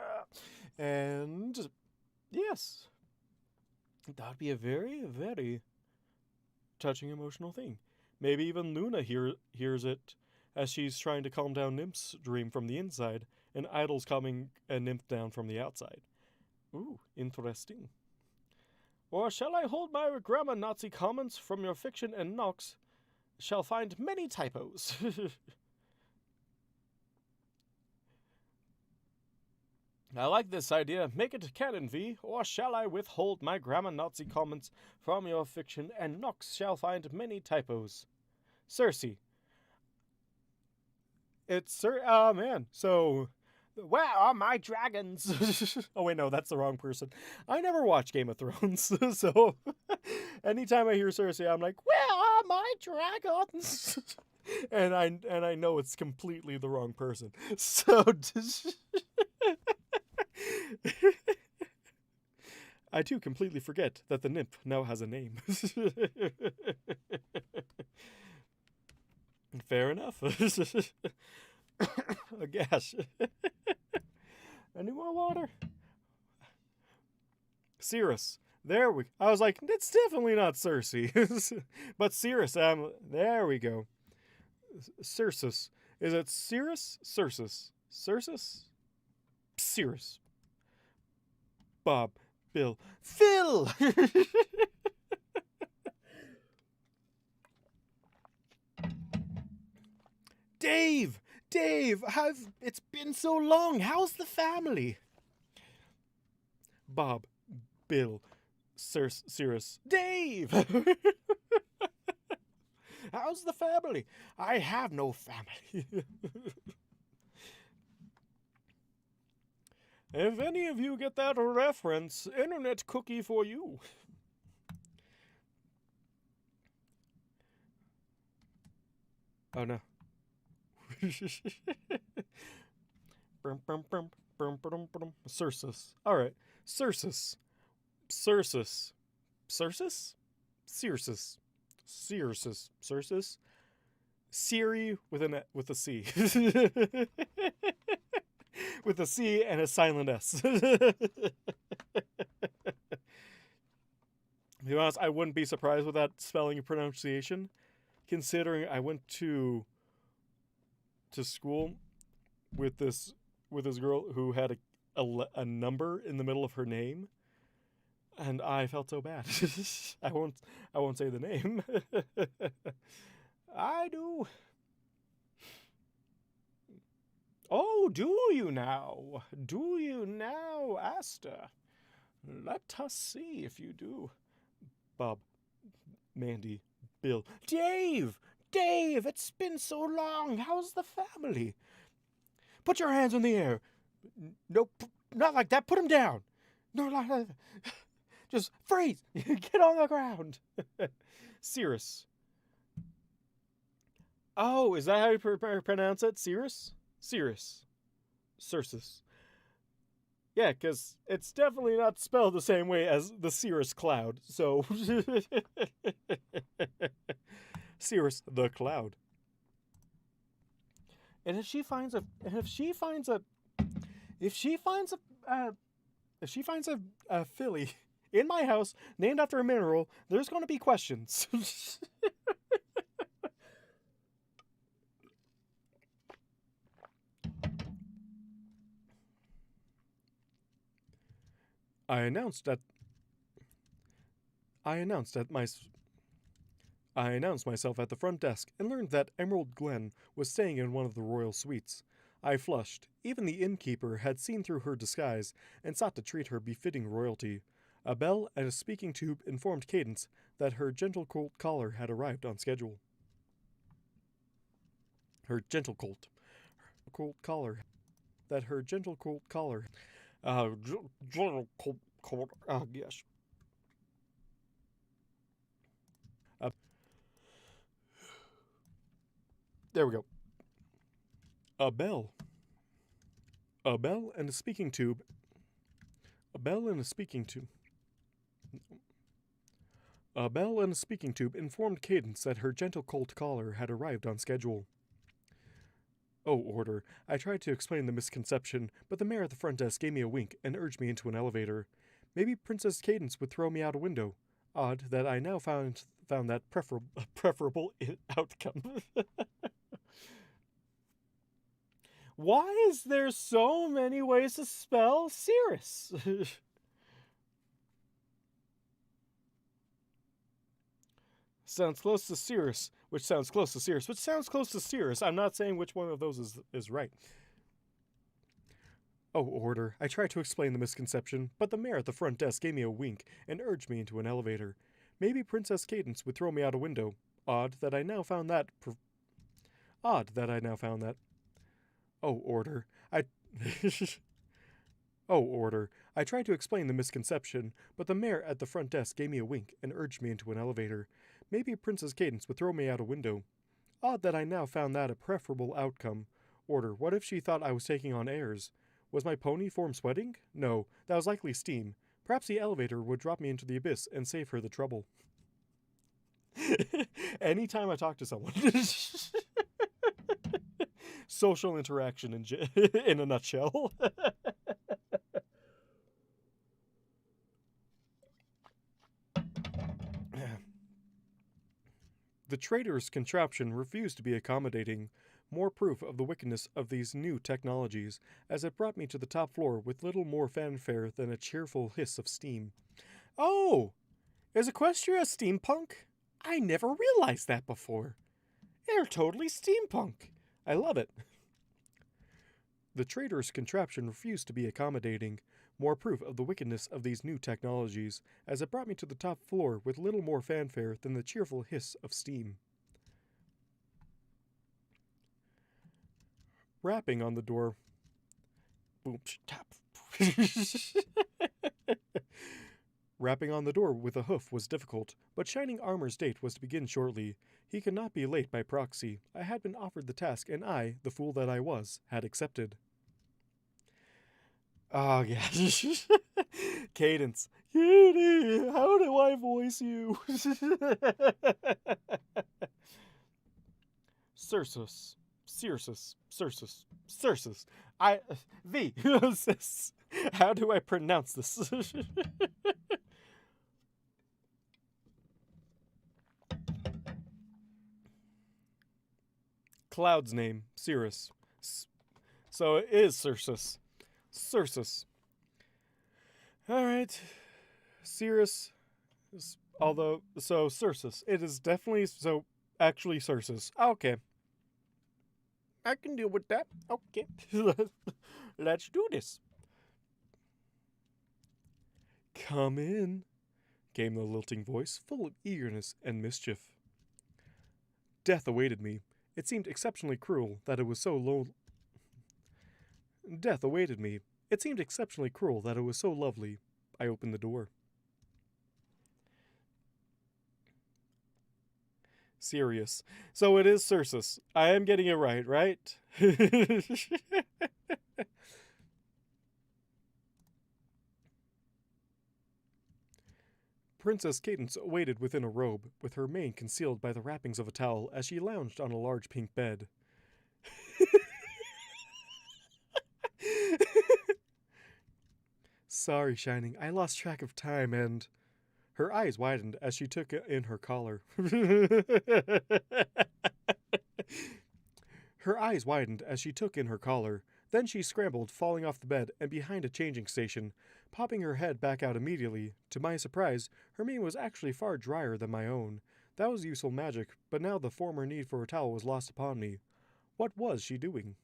And yes, that'd be a very, very touching, emotional thing. Maybe even Luna hears it as she's trying to calm down Nymph's dream from the inside, and Idol's calming a Nymph down from the outside. Ooh, interesting. Or shall I hold my grammar Nazi comments from your fiction and Nox? Shall find many typos. I like this idea. Make it canon, V. Or shall I withhold my grammar Nazi comments from your fiction, and Nox shall find many typos? Cersei. It's oh man. So, where are my dragons? Oh wait, no, that's the wrong person. I never watched Game of Thrones, so anytime I hear Cersei, I'm like, where are my dragons? and I know it's completely the wrong person. So I too completely forget that the nymph now has a name. Fair enough. Oh, gosh. Any more water? Cirrus. There we... I was like, it's definitely not Cersei. But Cirrus, there we go. Cirrus. Is it Cirrus? Cirrus. Cirrus? Cirrus. Bob. Bill. Phil! Dave! Dave! It's been so long. How's the family? Bob. Bill. Cirrus. Dave! How's the family? I have no family. If any of you get that reference, internet cookie for you. Oh no. Cirrus. Alright. Cirrus. Cirrus. Cirrus? Cirrus. Cirrus. Cirrus. Siri with a C. With a C and a silent S. To be honest, I wouldn't be surprised with that spelling and pronunciation, considering I went to school with this girl who had a number in the middle of her name, and I felt so bad. I won't say the name. I do. Oh, do you now? Do you now, Asta? Let us see if you do. Bob, Mandy, Bill, Dave! Dave, it's been so long. How's the family? Put your hands in the air. No, not like that. Put them down. No, like that. Just freeze. Get on the ground. Cirrus. Oh, is that how you pronounce it? Cirrus? Cirrus. Cirrus. Yeah, because it's definitely not spelled the same way as the Cirrus cloud, so... Cirrus the cloud. And if she finds a filly in my house named after a mineral, there's going to be questions. I announced myself at the front desk and learned that Emerald Glen was staying in one of the royal suites. I flushed. Even the innkeeper had seen through her disguise and sought to treat her befitting royalty. A bell and a speaking tube informed Cadence that her gentle colt collar had arrived on schedule. Gentle colt collar. Yes. There we go. A bell and a speaking tube. A bell and a speaking tube informed Cadence that her gentle colt collar had arrived on schedule. Oh, order. I tried to explain the misconception, but the mayor at the front desk gave me a wink and urged me into an elevator. Maybe Princess Cadence would throw me out a window. Odd that I now found that preferable outcome. Why is there so many ways to spell Cirrus? Sounds close to Cirrus, which sounds close to Cirrus, which sounds close to Cirrus. I'm not saying which one of those is right. Oh, order. I tried to explain the misconception, but the mayor at the front desk gave me a wink and urged me into an elevator. Maybe Princess Cadence would throw me out a window. Odd that I now found that. Oh, order. Oh, order. I tried to explain the misconception, but the mayor at the front desk gave me a wink and urged me into an elevator. Maybe Princess Cadence would throw me out a window. Odd that I now found that a preferable outcome. Order. What if she thought I was taking on airs? Was my pony form sweating? No, that was likely steam. Perhaps the elevator would drop me into the abyss and save her the trouble. Anytime I talk to someone. Social interaction in a nutshell. The traitor's contraption refused to be accommodating, more proof of the wickedness of these new technologies, as it brought me to the top floor with little more fanfare than a cheerful hiss of steam. Oh! Is Equestria steampunk? I never realized that before. They're totally steampunk. I love it. The traitor's contraption refused to be accommodating, more proof of the wickedness of these new technologies, as it brought me to the top floor with little more fanfare than the cheerful hiss of steam. Rapping on the door. Boom, tap. Rapping on the door with a hoof was difficult, but Shining Armor's date was to begin shortly. He could not be late by proxy. I had been offered the task, and I, the fool that I was, had accepted. Oh, yeah. Cadence. Kitty, how do I voice you? Cirsus. Cirsus. Cirsus. Cirsus. How do I pronounce this? Cloud's name, Cirrus. So it is Cirsus. Cirsus. Alright. Cirrus. Although, so Cirsus. It is definitely, so actually Cirsus. Okay. I can deal with that. Okay. Let's do this. Come in, came the lilting voice, full of eagerness and mischief. Death awaited me. It seemed exceptionally cruel that it was so low. Death awaited me. It seemed exceptionally cruel that it was so lovely. I opened the door. Serious. So it is Cirsus. I am getting it right, right? Princess Cadence waited within a robe, with her mane concealed by the wrappings of a towel as she lounged on a large pink bed. Sorry, Shining, I lost track of time and... Her eyes widened as she took in her collar. Her eyes widened as she took in her collar. Then she scrambled, falling off the bed and behind a changing station, popping her head back out immediately. To my surprise, her mane was actually far drier than my own. That was useful magic, but now the former need for a towel was lost upon me. What was she doing?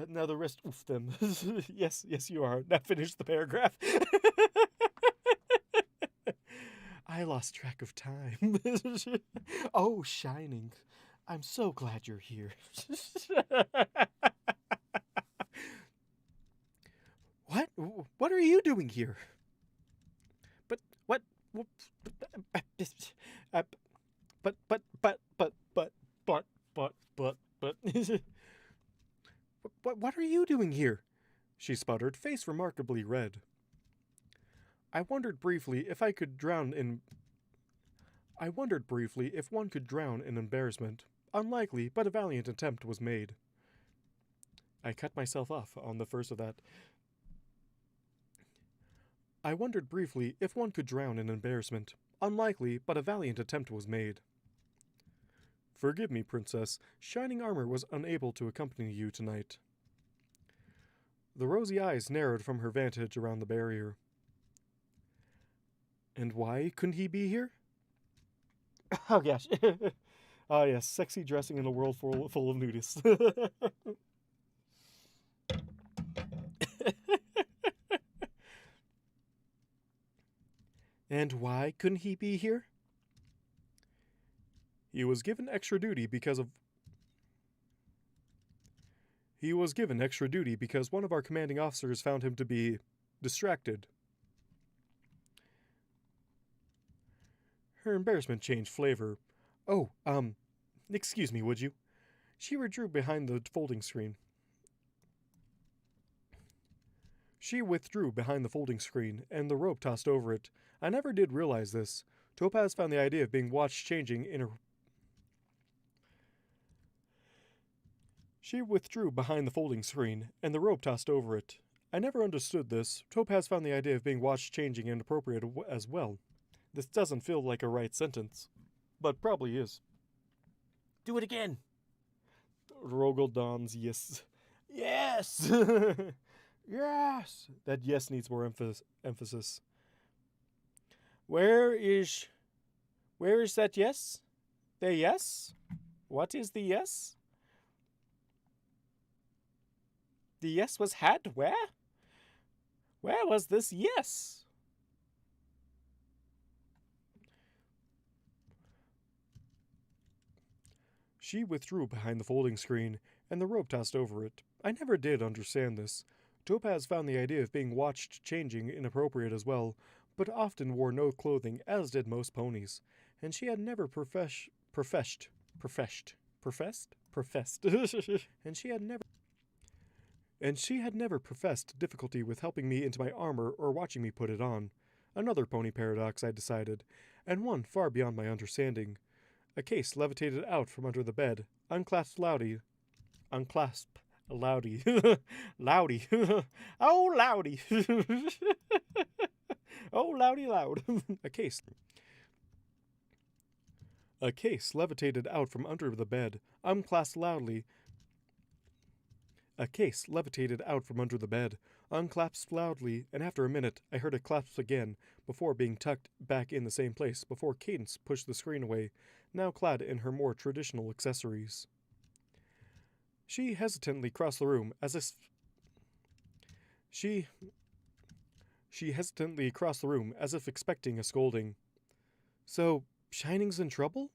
Now the rest, oof them. Yes, you are. Now finish the paragraph. I lost track of time. Oh, Shining. I'm so glad you're here. What? What are you doing here? But what? What are you doing here? She sputtered, face remarkably red. I wondered briefly if one could drown in embarrassment. Unlikely, but a valiant attempt was made. I cut myself off on the first of that. I wondered briefly if one could drown in embarrassment. Unlikely, but a valiant attempt was made. Forgive me, Princess. Shining Armor was unable to accompany you tonight. The rosy eyes narrowed from her vantage around the barrier. And why couldn't he be here? Oh, gosh. Oh, yes, sexy dressing in a world full of nudists. And why couldn't he be here? He was given extra duty because one of our commanding officers found him to be distracted. Her embarrassment changed flavor. Oh, excuse me, would you? She withdrew behind the folding screen. And the rope tossed over it. I never did realize this. Topaz found the idea of being watched changing in her... She withdrew behind the folding screen, and the rope tossed over it. I never understood this. Topaz found the idea of being watched changing inappropriate as well. This doesn't feel like a right sentence, but probably is. Do it again! Rogel dons yes. Yes! Yes! That yes needs more emphasis. Where is that yes? The yes? What is the yes? The yes was had where? Where was this yes? She withdrew behind the folding screen, and the rope tossed over it. I never did understand this. Topaz found the idea of being watched changing inappropriate as well, but often wore no clothing, as did most ponies. And she had never professed, and she had never professed difficulty with helping me into my armor or watching me put it on. Another pony paradox, I decided, and one far beyond my understanding. A case levitated out from under the bed, unclasped Loudy. Loudy. Oh, Loudy. Oh, Loudy loud. A case levitated out from under the bed, unclasped loudly. A case levitated out from under the bed, unclasped loudly, and after a minute I heard it clasp again, before being tucked back in the same place, before Cadence pushed the screen away, now clad in her more traditional accessories. She hesitantly crossed the room, as if... She hesitantly crossed the room, as if expecting a scolding. So, Shining's in trouble?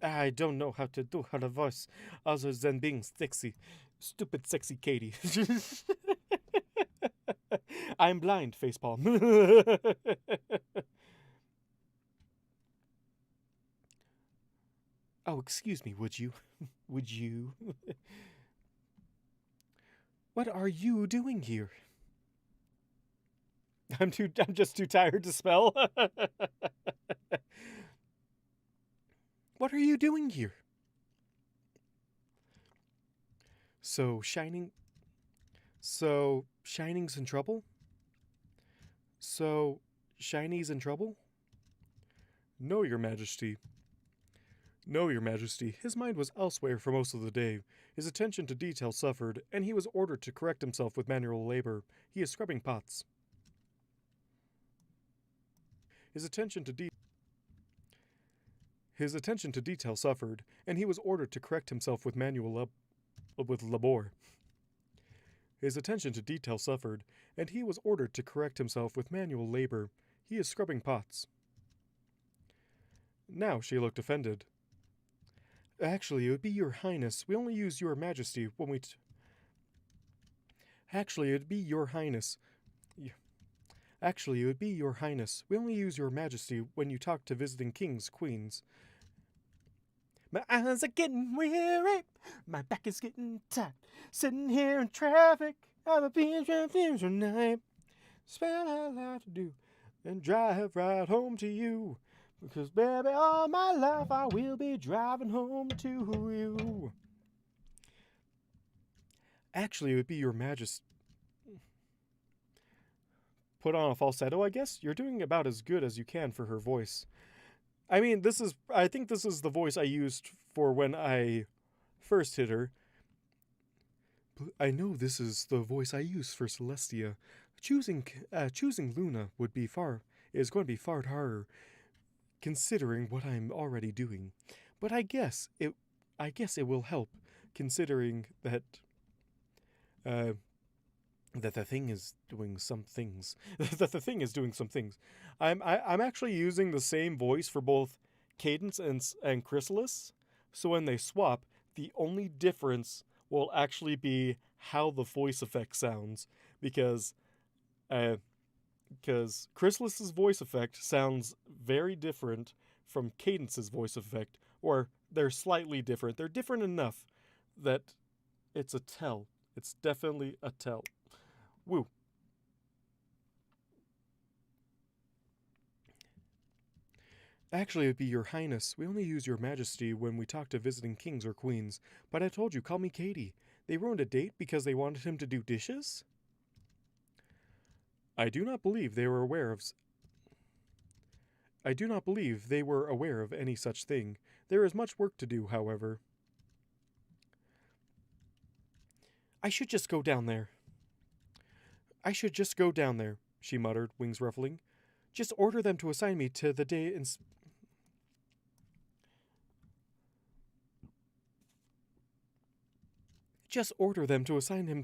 I don't know how to do her voice, other than being sexy. Stupid sexy Katie. I'm blind, facepalm. Oh, excuse me, would you? Would you? What are you doing here? I'm just too tired to spell. What are you doing here? So Shining's in trouble? So Shiny's in trouble? No, Your Majesty. No, Your Majesty. His mind was elsewhere for most of the day. His attention to detail suffered, and he was ordered to correct himself with manual labor. He is scrubbing pots. His attention to detail suffered, and he was ordered to correct himself with labor. His attention to detail suffered, and he was ordered to correct himself with manual labor. He is scrubbing pots. Now she looked offended. Actually, it would be Your Highness. We only use Your Majesty when we... Actually, it would be Your Highness. Actually, it would be Your Highness. We only use Your Majesty when you talk to visiting kings, queens. My eyes are getting weary. My back is getting tight. Sitting here in traffic. I'll be in night. Spend a lot to do and drive right home to you. Because, baby, all my life I will be driving home to you. Actually, it would be Your Majesty. Put on a falsetto, I guess? You're doing about as good as you can for her voice. I mean, I think this is the voice I used for when I first hit her. I know this is the voice I used for Celestia. Choosing Luna is going to be far harder, considering what I'm already doing. But I guess it will help, considering that that the thing is doing some things. I'm actually using the same voice for both Cadence and Chrysalis, so when they swap, the only difference will actually be how the voice effect sounds, because Chrysalis's voice effect sounds very different from Cadence's voice effect, or they're slightly different. They're different enough that it's a tell. It's definitely a tell. Woo. Actually, it would be Your Highness. We only use Your Majesty when we talk to visiting kings or queens. But I told you, call me Katie. They ruined a date because they wanted him to do dishes? I do not believe they were aware of... I do not believe they were aware of any such thing. There is much work to do, however. I should just go down there. I should just go down there, she muttered, wings ruffling. Just order them to assign me to the day and... Just order them to assign him...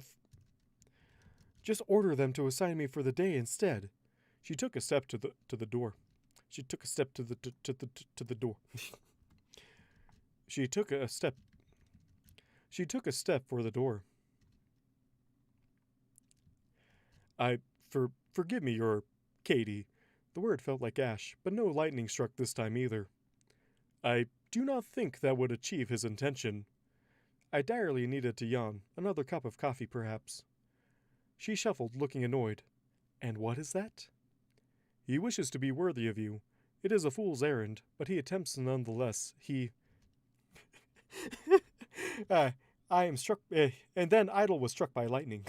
Just order them to assign me for the day instead. She took a step to the door. She took a step to the door. She took a step. She took a step for the door. Forgive me, your Katie. The word felt like ash, but no lightning struck this time either. I do not think that would achieve his intention. I direly needed to yawn. Another cup of coffee, perhaps. She shuffled, looking annoyed. And what is that? He wishes to be worthy of you. It is a fool's errand, but he attempts nonetheless. He... I am struck... and then Idle was struck by lightning.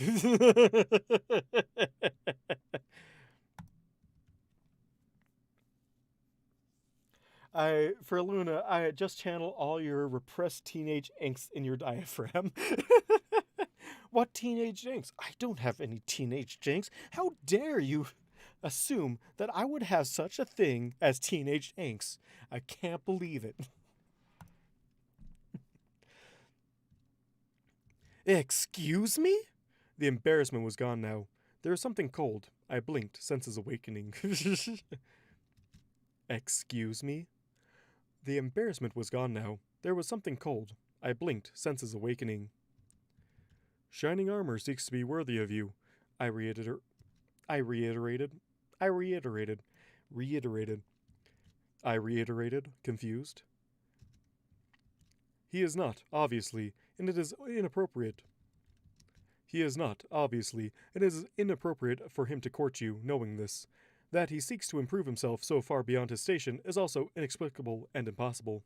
For Luna, I just channel all your repressed teenage angst in your diaphragm. What teenage angst? I don't have any teenage angst. How dare you assume that I would have such a thing as teenage angst? I can't believe it. Excuse me? The embarrassment was gone now. There was something cold. I blinked, senses awakening. Excuse me? The embarrassment was gone now. There was something cold. I blinked, senses awakening. Shining armor seeks to be worthy of you. I reiterated, confused. He is not, obviously, and it is inappropriate. He is not, obviously, and it is inappropriate for him to court you, knowing this. That he seeks to improve himself so far beyond his station is also inexplicable and impossible.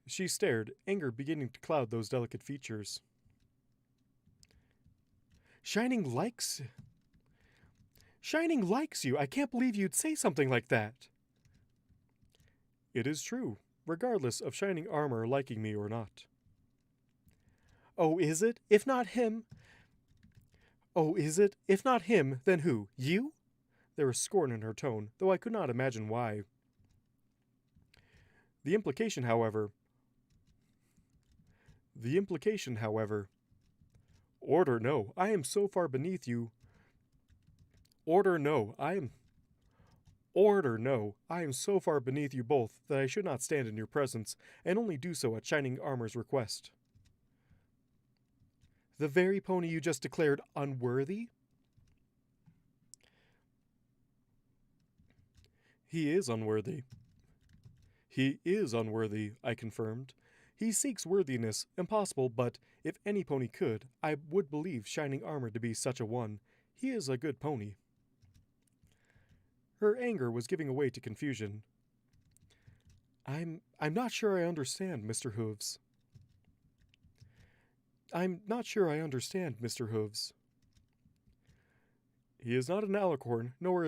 She stared, anger beginning to cloud those delicate features. Shining likes you. I can't believe you'd say something like that. It is true, regardless of Shining Armor liking me or not. Oh, is it? If not him... Oh, is it? If not him, then who? You? There was scorn in her tone, though I could not imagine why. The implication, however... Order, no. I am so far beneath you. Order, no. I am so far beneath you both that I should not stand in your presence, and only do so at Shining Armor's request. The very pony you just declared unworthy? He is unworthy. He is unworthy, I confirmed. He seeks worthiness, impossible, but if any pony could, I would believe Shining Armor to be such a one. He is a good pony. Her anger was giving way to confusion. I'm not sure I understand, Mr. Hooves. I'm not sure I understand, Mr. Hooves. He is not an alicorn, nor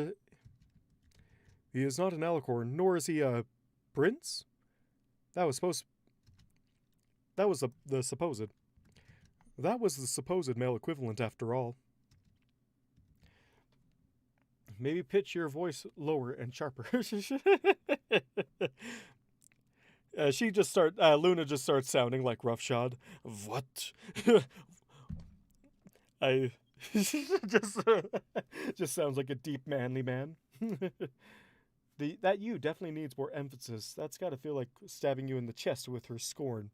is he a prince? That was the supposed male equivalent after all. Maybe pitch your voice lower and sharper. Luna just starts sounding like roughshod. What? Just sounds like a deep manly man. That you definitely needs more emphasis. That's got to feel like stabbing you in the chest with her scorn.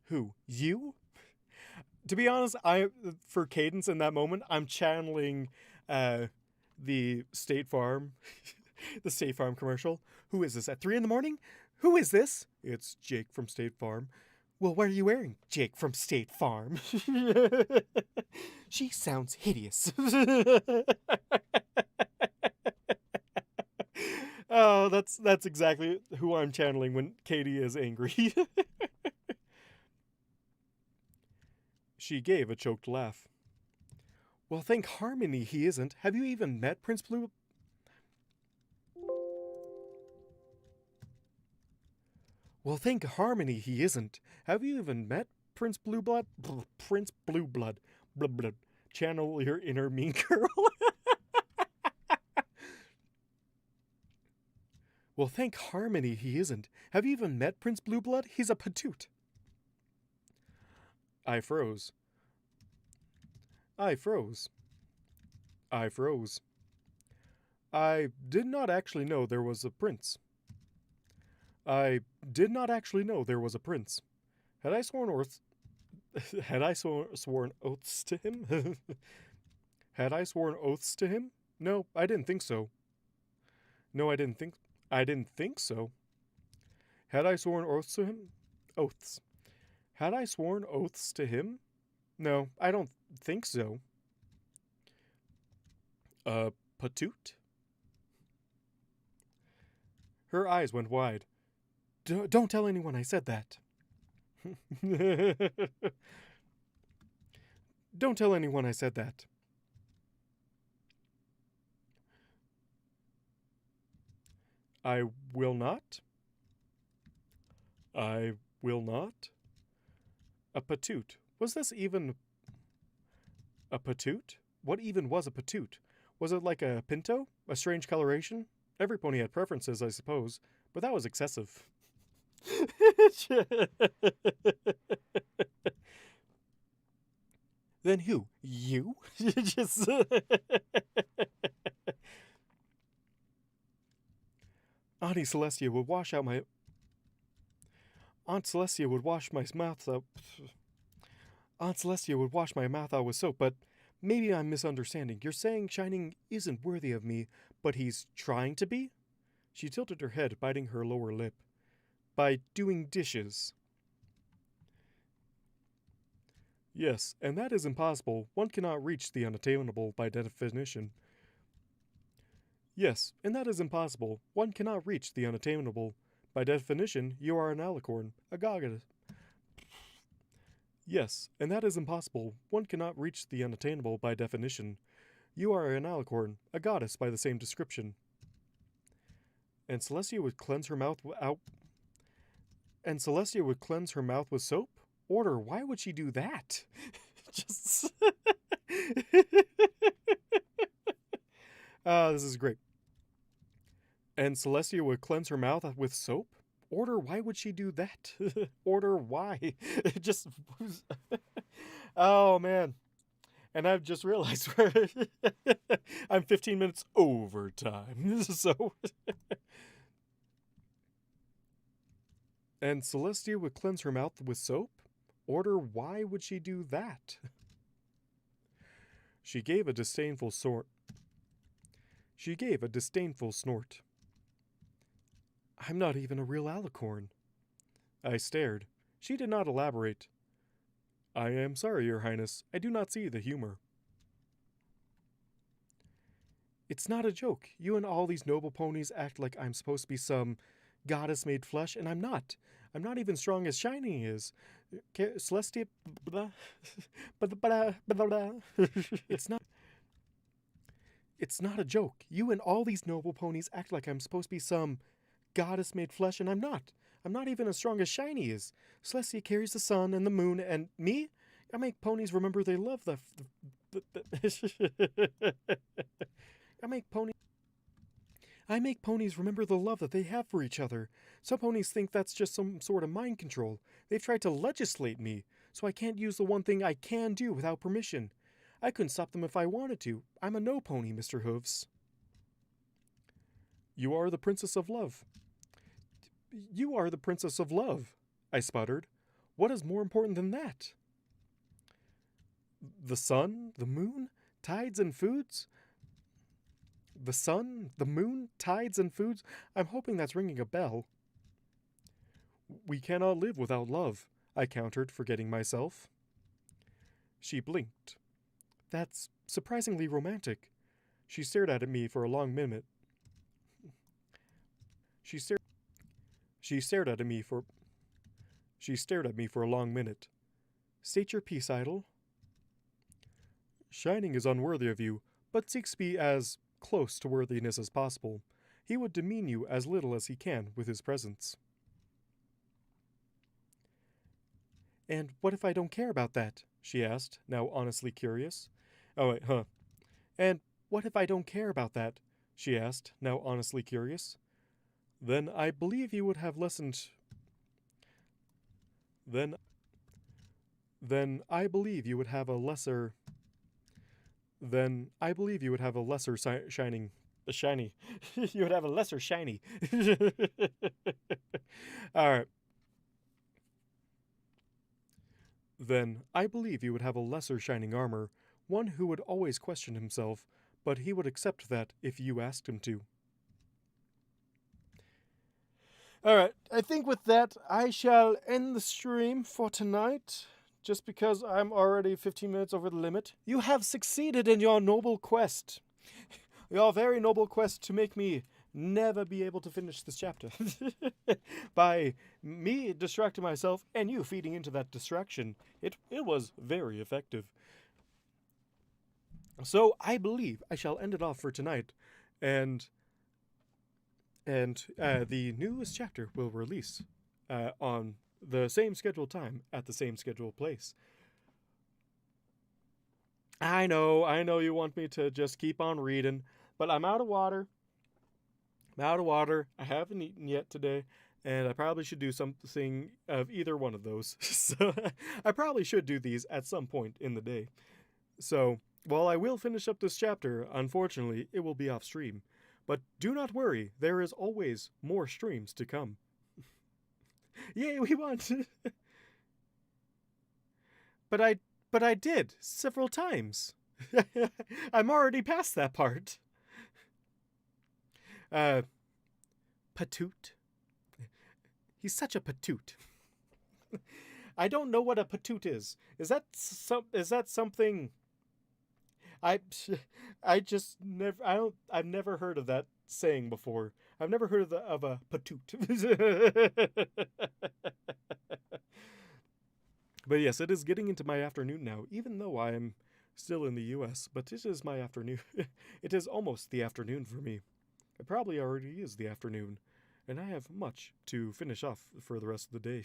Who? You? To be honest, for Cadence in that moment, I'm channeling the State Farm, the State Farm commercial. Who is this at 3 a.m? Who is this? It's Jake from State Farm. Well, what are you wearing, Jake from State Farm? She sounds hideous. Oh, that's exactly who I'm channeling when Katie is angry. She gave a choked laugh. Well, thank Harmony he isn't. Have you even met Prince Blue? Well, thank Harmony he isn't. Have you even met Prince Blueblood? Prince Blueblood. Blood. Channel your inner mean girl. Well, thank Harmony he isn't. Have you even met Prince Blueblood? He's a patoot. I froze. I froze. I froze. I did not actually know there was a prince. I did not actually know there was a prince. Had I sworn oaths? Had I sworn oaths to him? Had I sworn oaths to him? No, I didn't think so. No, I didn't think so. Had I sworn oaths to him? Oaths. Had I sworn oaths to him? No, I don't think so. Patoot? Her eyes went wide. Don't tell anyone I said that. Don't tell anyone I said that. I will not. I will not. A patoot. Was this even a patoot? What even was a patoot? Was it like a pinto? A strange coloration? Every pony had preferences, I suppose, but that was excessive. Then who? You? Just Auntie Celestia would wash out my... Aunt Celestia would wash my mouth out... Aunt Celestia would wash my mouth out with soap, but maybe I'm misunderstanding. You're saying Shining isn't worthy of me, but he's trying to be? She tilted her head, biting her lower lip. By doing dishes. Yes, and that is impossible. One cannot reach the unattainable by definition. Yes, and that is impossible. One cannot reach the unattainable. By definition, you are an alicorn, a goddess. Yes, and that is impossible. One cannot reach the unattainable by definition. You are an alicorn, a goddess by the same description. And Celestia would cleanse her mouth out... And Celestia would cleanse her mouth with soap? Order, why would she do that? Just... this is great. And Celestia would cleanse her mouth with soap? Order, why would she do that? Order, why? Just... Oh, man. And I've just realized I'm 15 minutes over time. So... And Celestia would cleanse her mouth with soap? Order, why would she do that? She gave a disdainful snort. She gave a disdainful snort. I'm not even a real alicorn. I stared. She did not elaborate. I am sorry, Your Highness. I do not see the humor. It's not a joke. You and all these noble ponies act like I'm supposed to be some goddess made flesh, and I'm not. I'm not even strong as Shining is. Celestia... It's not a joke. You and all these noble ponies act like I'm supposed to be some goddess made flesh, and I'm not. I'm not even as strong as Shiny is. Celestia carries the sun and the moon, and me? I make ponies remember they love I make ponies remember the love that they have for each other. Some ponies think that's just some sort of mind control. They've tried to legislate me, so I can't use the one thing I can do without permission. I couldn't stop them if I wanted to. I'm a no pony, Mr. Hooves. You are the Princess of Love. You are the Princess of Love, I sputtered. What is more important than that? The sun, the moon, tides and foods? The sun, the moon, tides and foods? I'm hoping that's ringing a bell. We cannot live without love, I countered, forgetting myself. She blinked. That's surprisingly romantic. She stared at me for a long minute. She stared at me for a long minute. State your piece, idol. Shining is unworthy of you, but seeks to be as close to worthiness as possible. He would demean you as little as he can with his presence. And what if I don't care about that? She asked, now honestly curious. Oh, wait, huh. And what if I don't care about that? She asked, now honestly curious. Then I believe you would have listened. Then I believe you would have a lesser. Then I believe you would have a lesser shining. Shiny. You would have a lesser shiny. Alright. Then I believe you would have a lesser shining armor, one who would always question himself, but he would accept that if you asked him to. Alright, I think with that, I shall end the stream for tonight, just because I'm already 15 minutes over the limit. You have succeeded in your noble quest. Your very noble quest to make me never be able to finish this chapter. By me distracting myself and you feeding into that distraction. It was very effective. So I believe I shall end it off for tonight, and the newest chapter will release on the same scheduled time at the same scheduled place. I know you want me to just keep on reading, but I'm out of water. I haven't eaten yet today, and I probably should do something of either one of those. So I probably should do these at some point in the day. So while I will finish up this chapter, unfortunately, it will be off stream. But do not worry, there is always more streams to come. Yay, we won! But I did several times. I'm already past that part. Patoot. He's such a patoot. I don't know what a patoot is. Is that something? I've never heard of that saying before. I've never heard of a patoot. But yes, it is getting into my afternoon now, even though I am still in the US, but it is my afternoon. It is almost the afternoon for me. It probably already is the afternoon, and I have much to finish off for the rest of the day.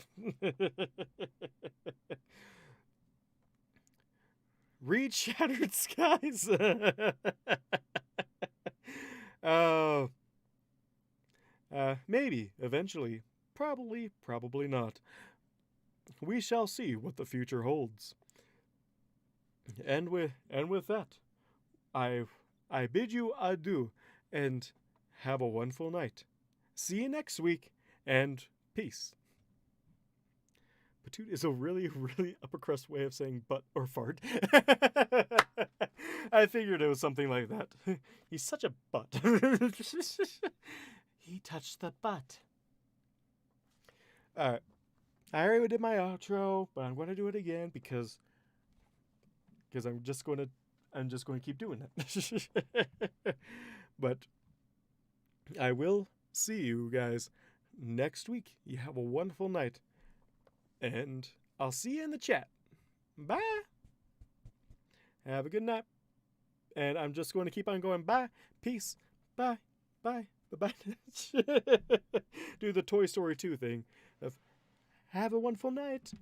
Read Shattered Skies! Maybe, eventually. Probably not. We shall see what the future holds. And with that, I bid you adieu, and have a wonderful night. See you next week, and peace. Patoot is a really, really upper crust way of saying butt or fart. I figured it was something like that. He's such a butt. He touched the butt. Alright. I already did my outro, but I'm going to do it again because I'm just going to keep doing it. But I will see you guys next week. You have a wonderful night. And I'll see you in the chat. Bye. Have a good night. And I'm just going to keep on going. Bye. Peace. Bye. Bye. Bye. Do the Toy Story 2 thing of have a wonderful night.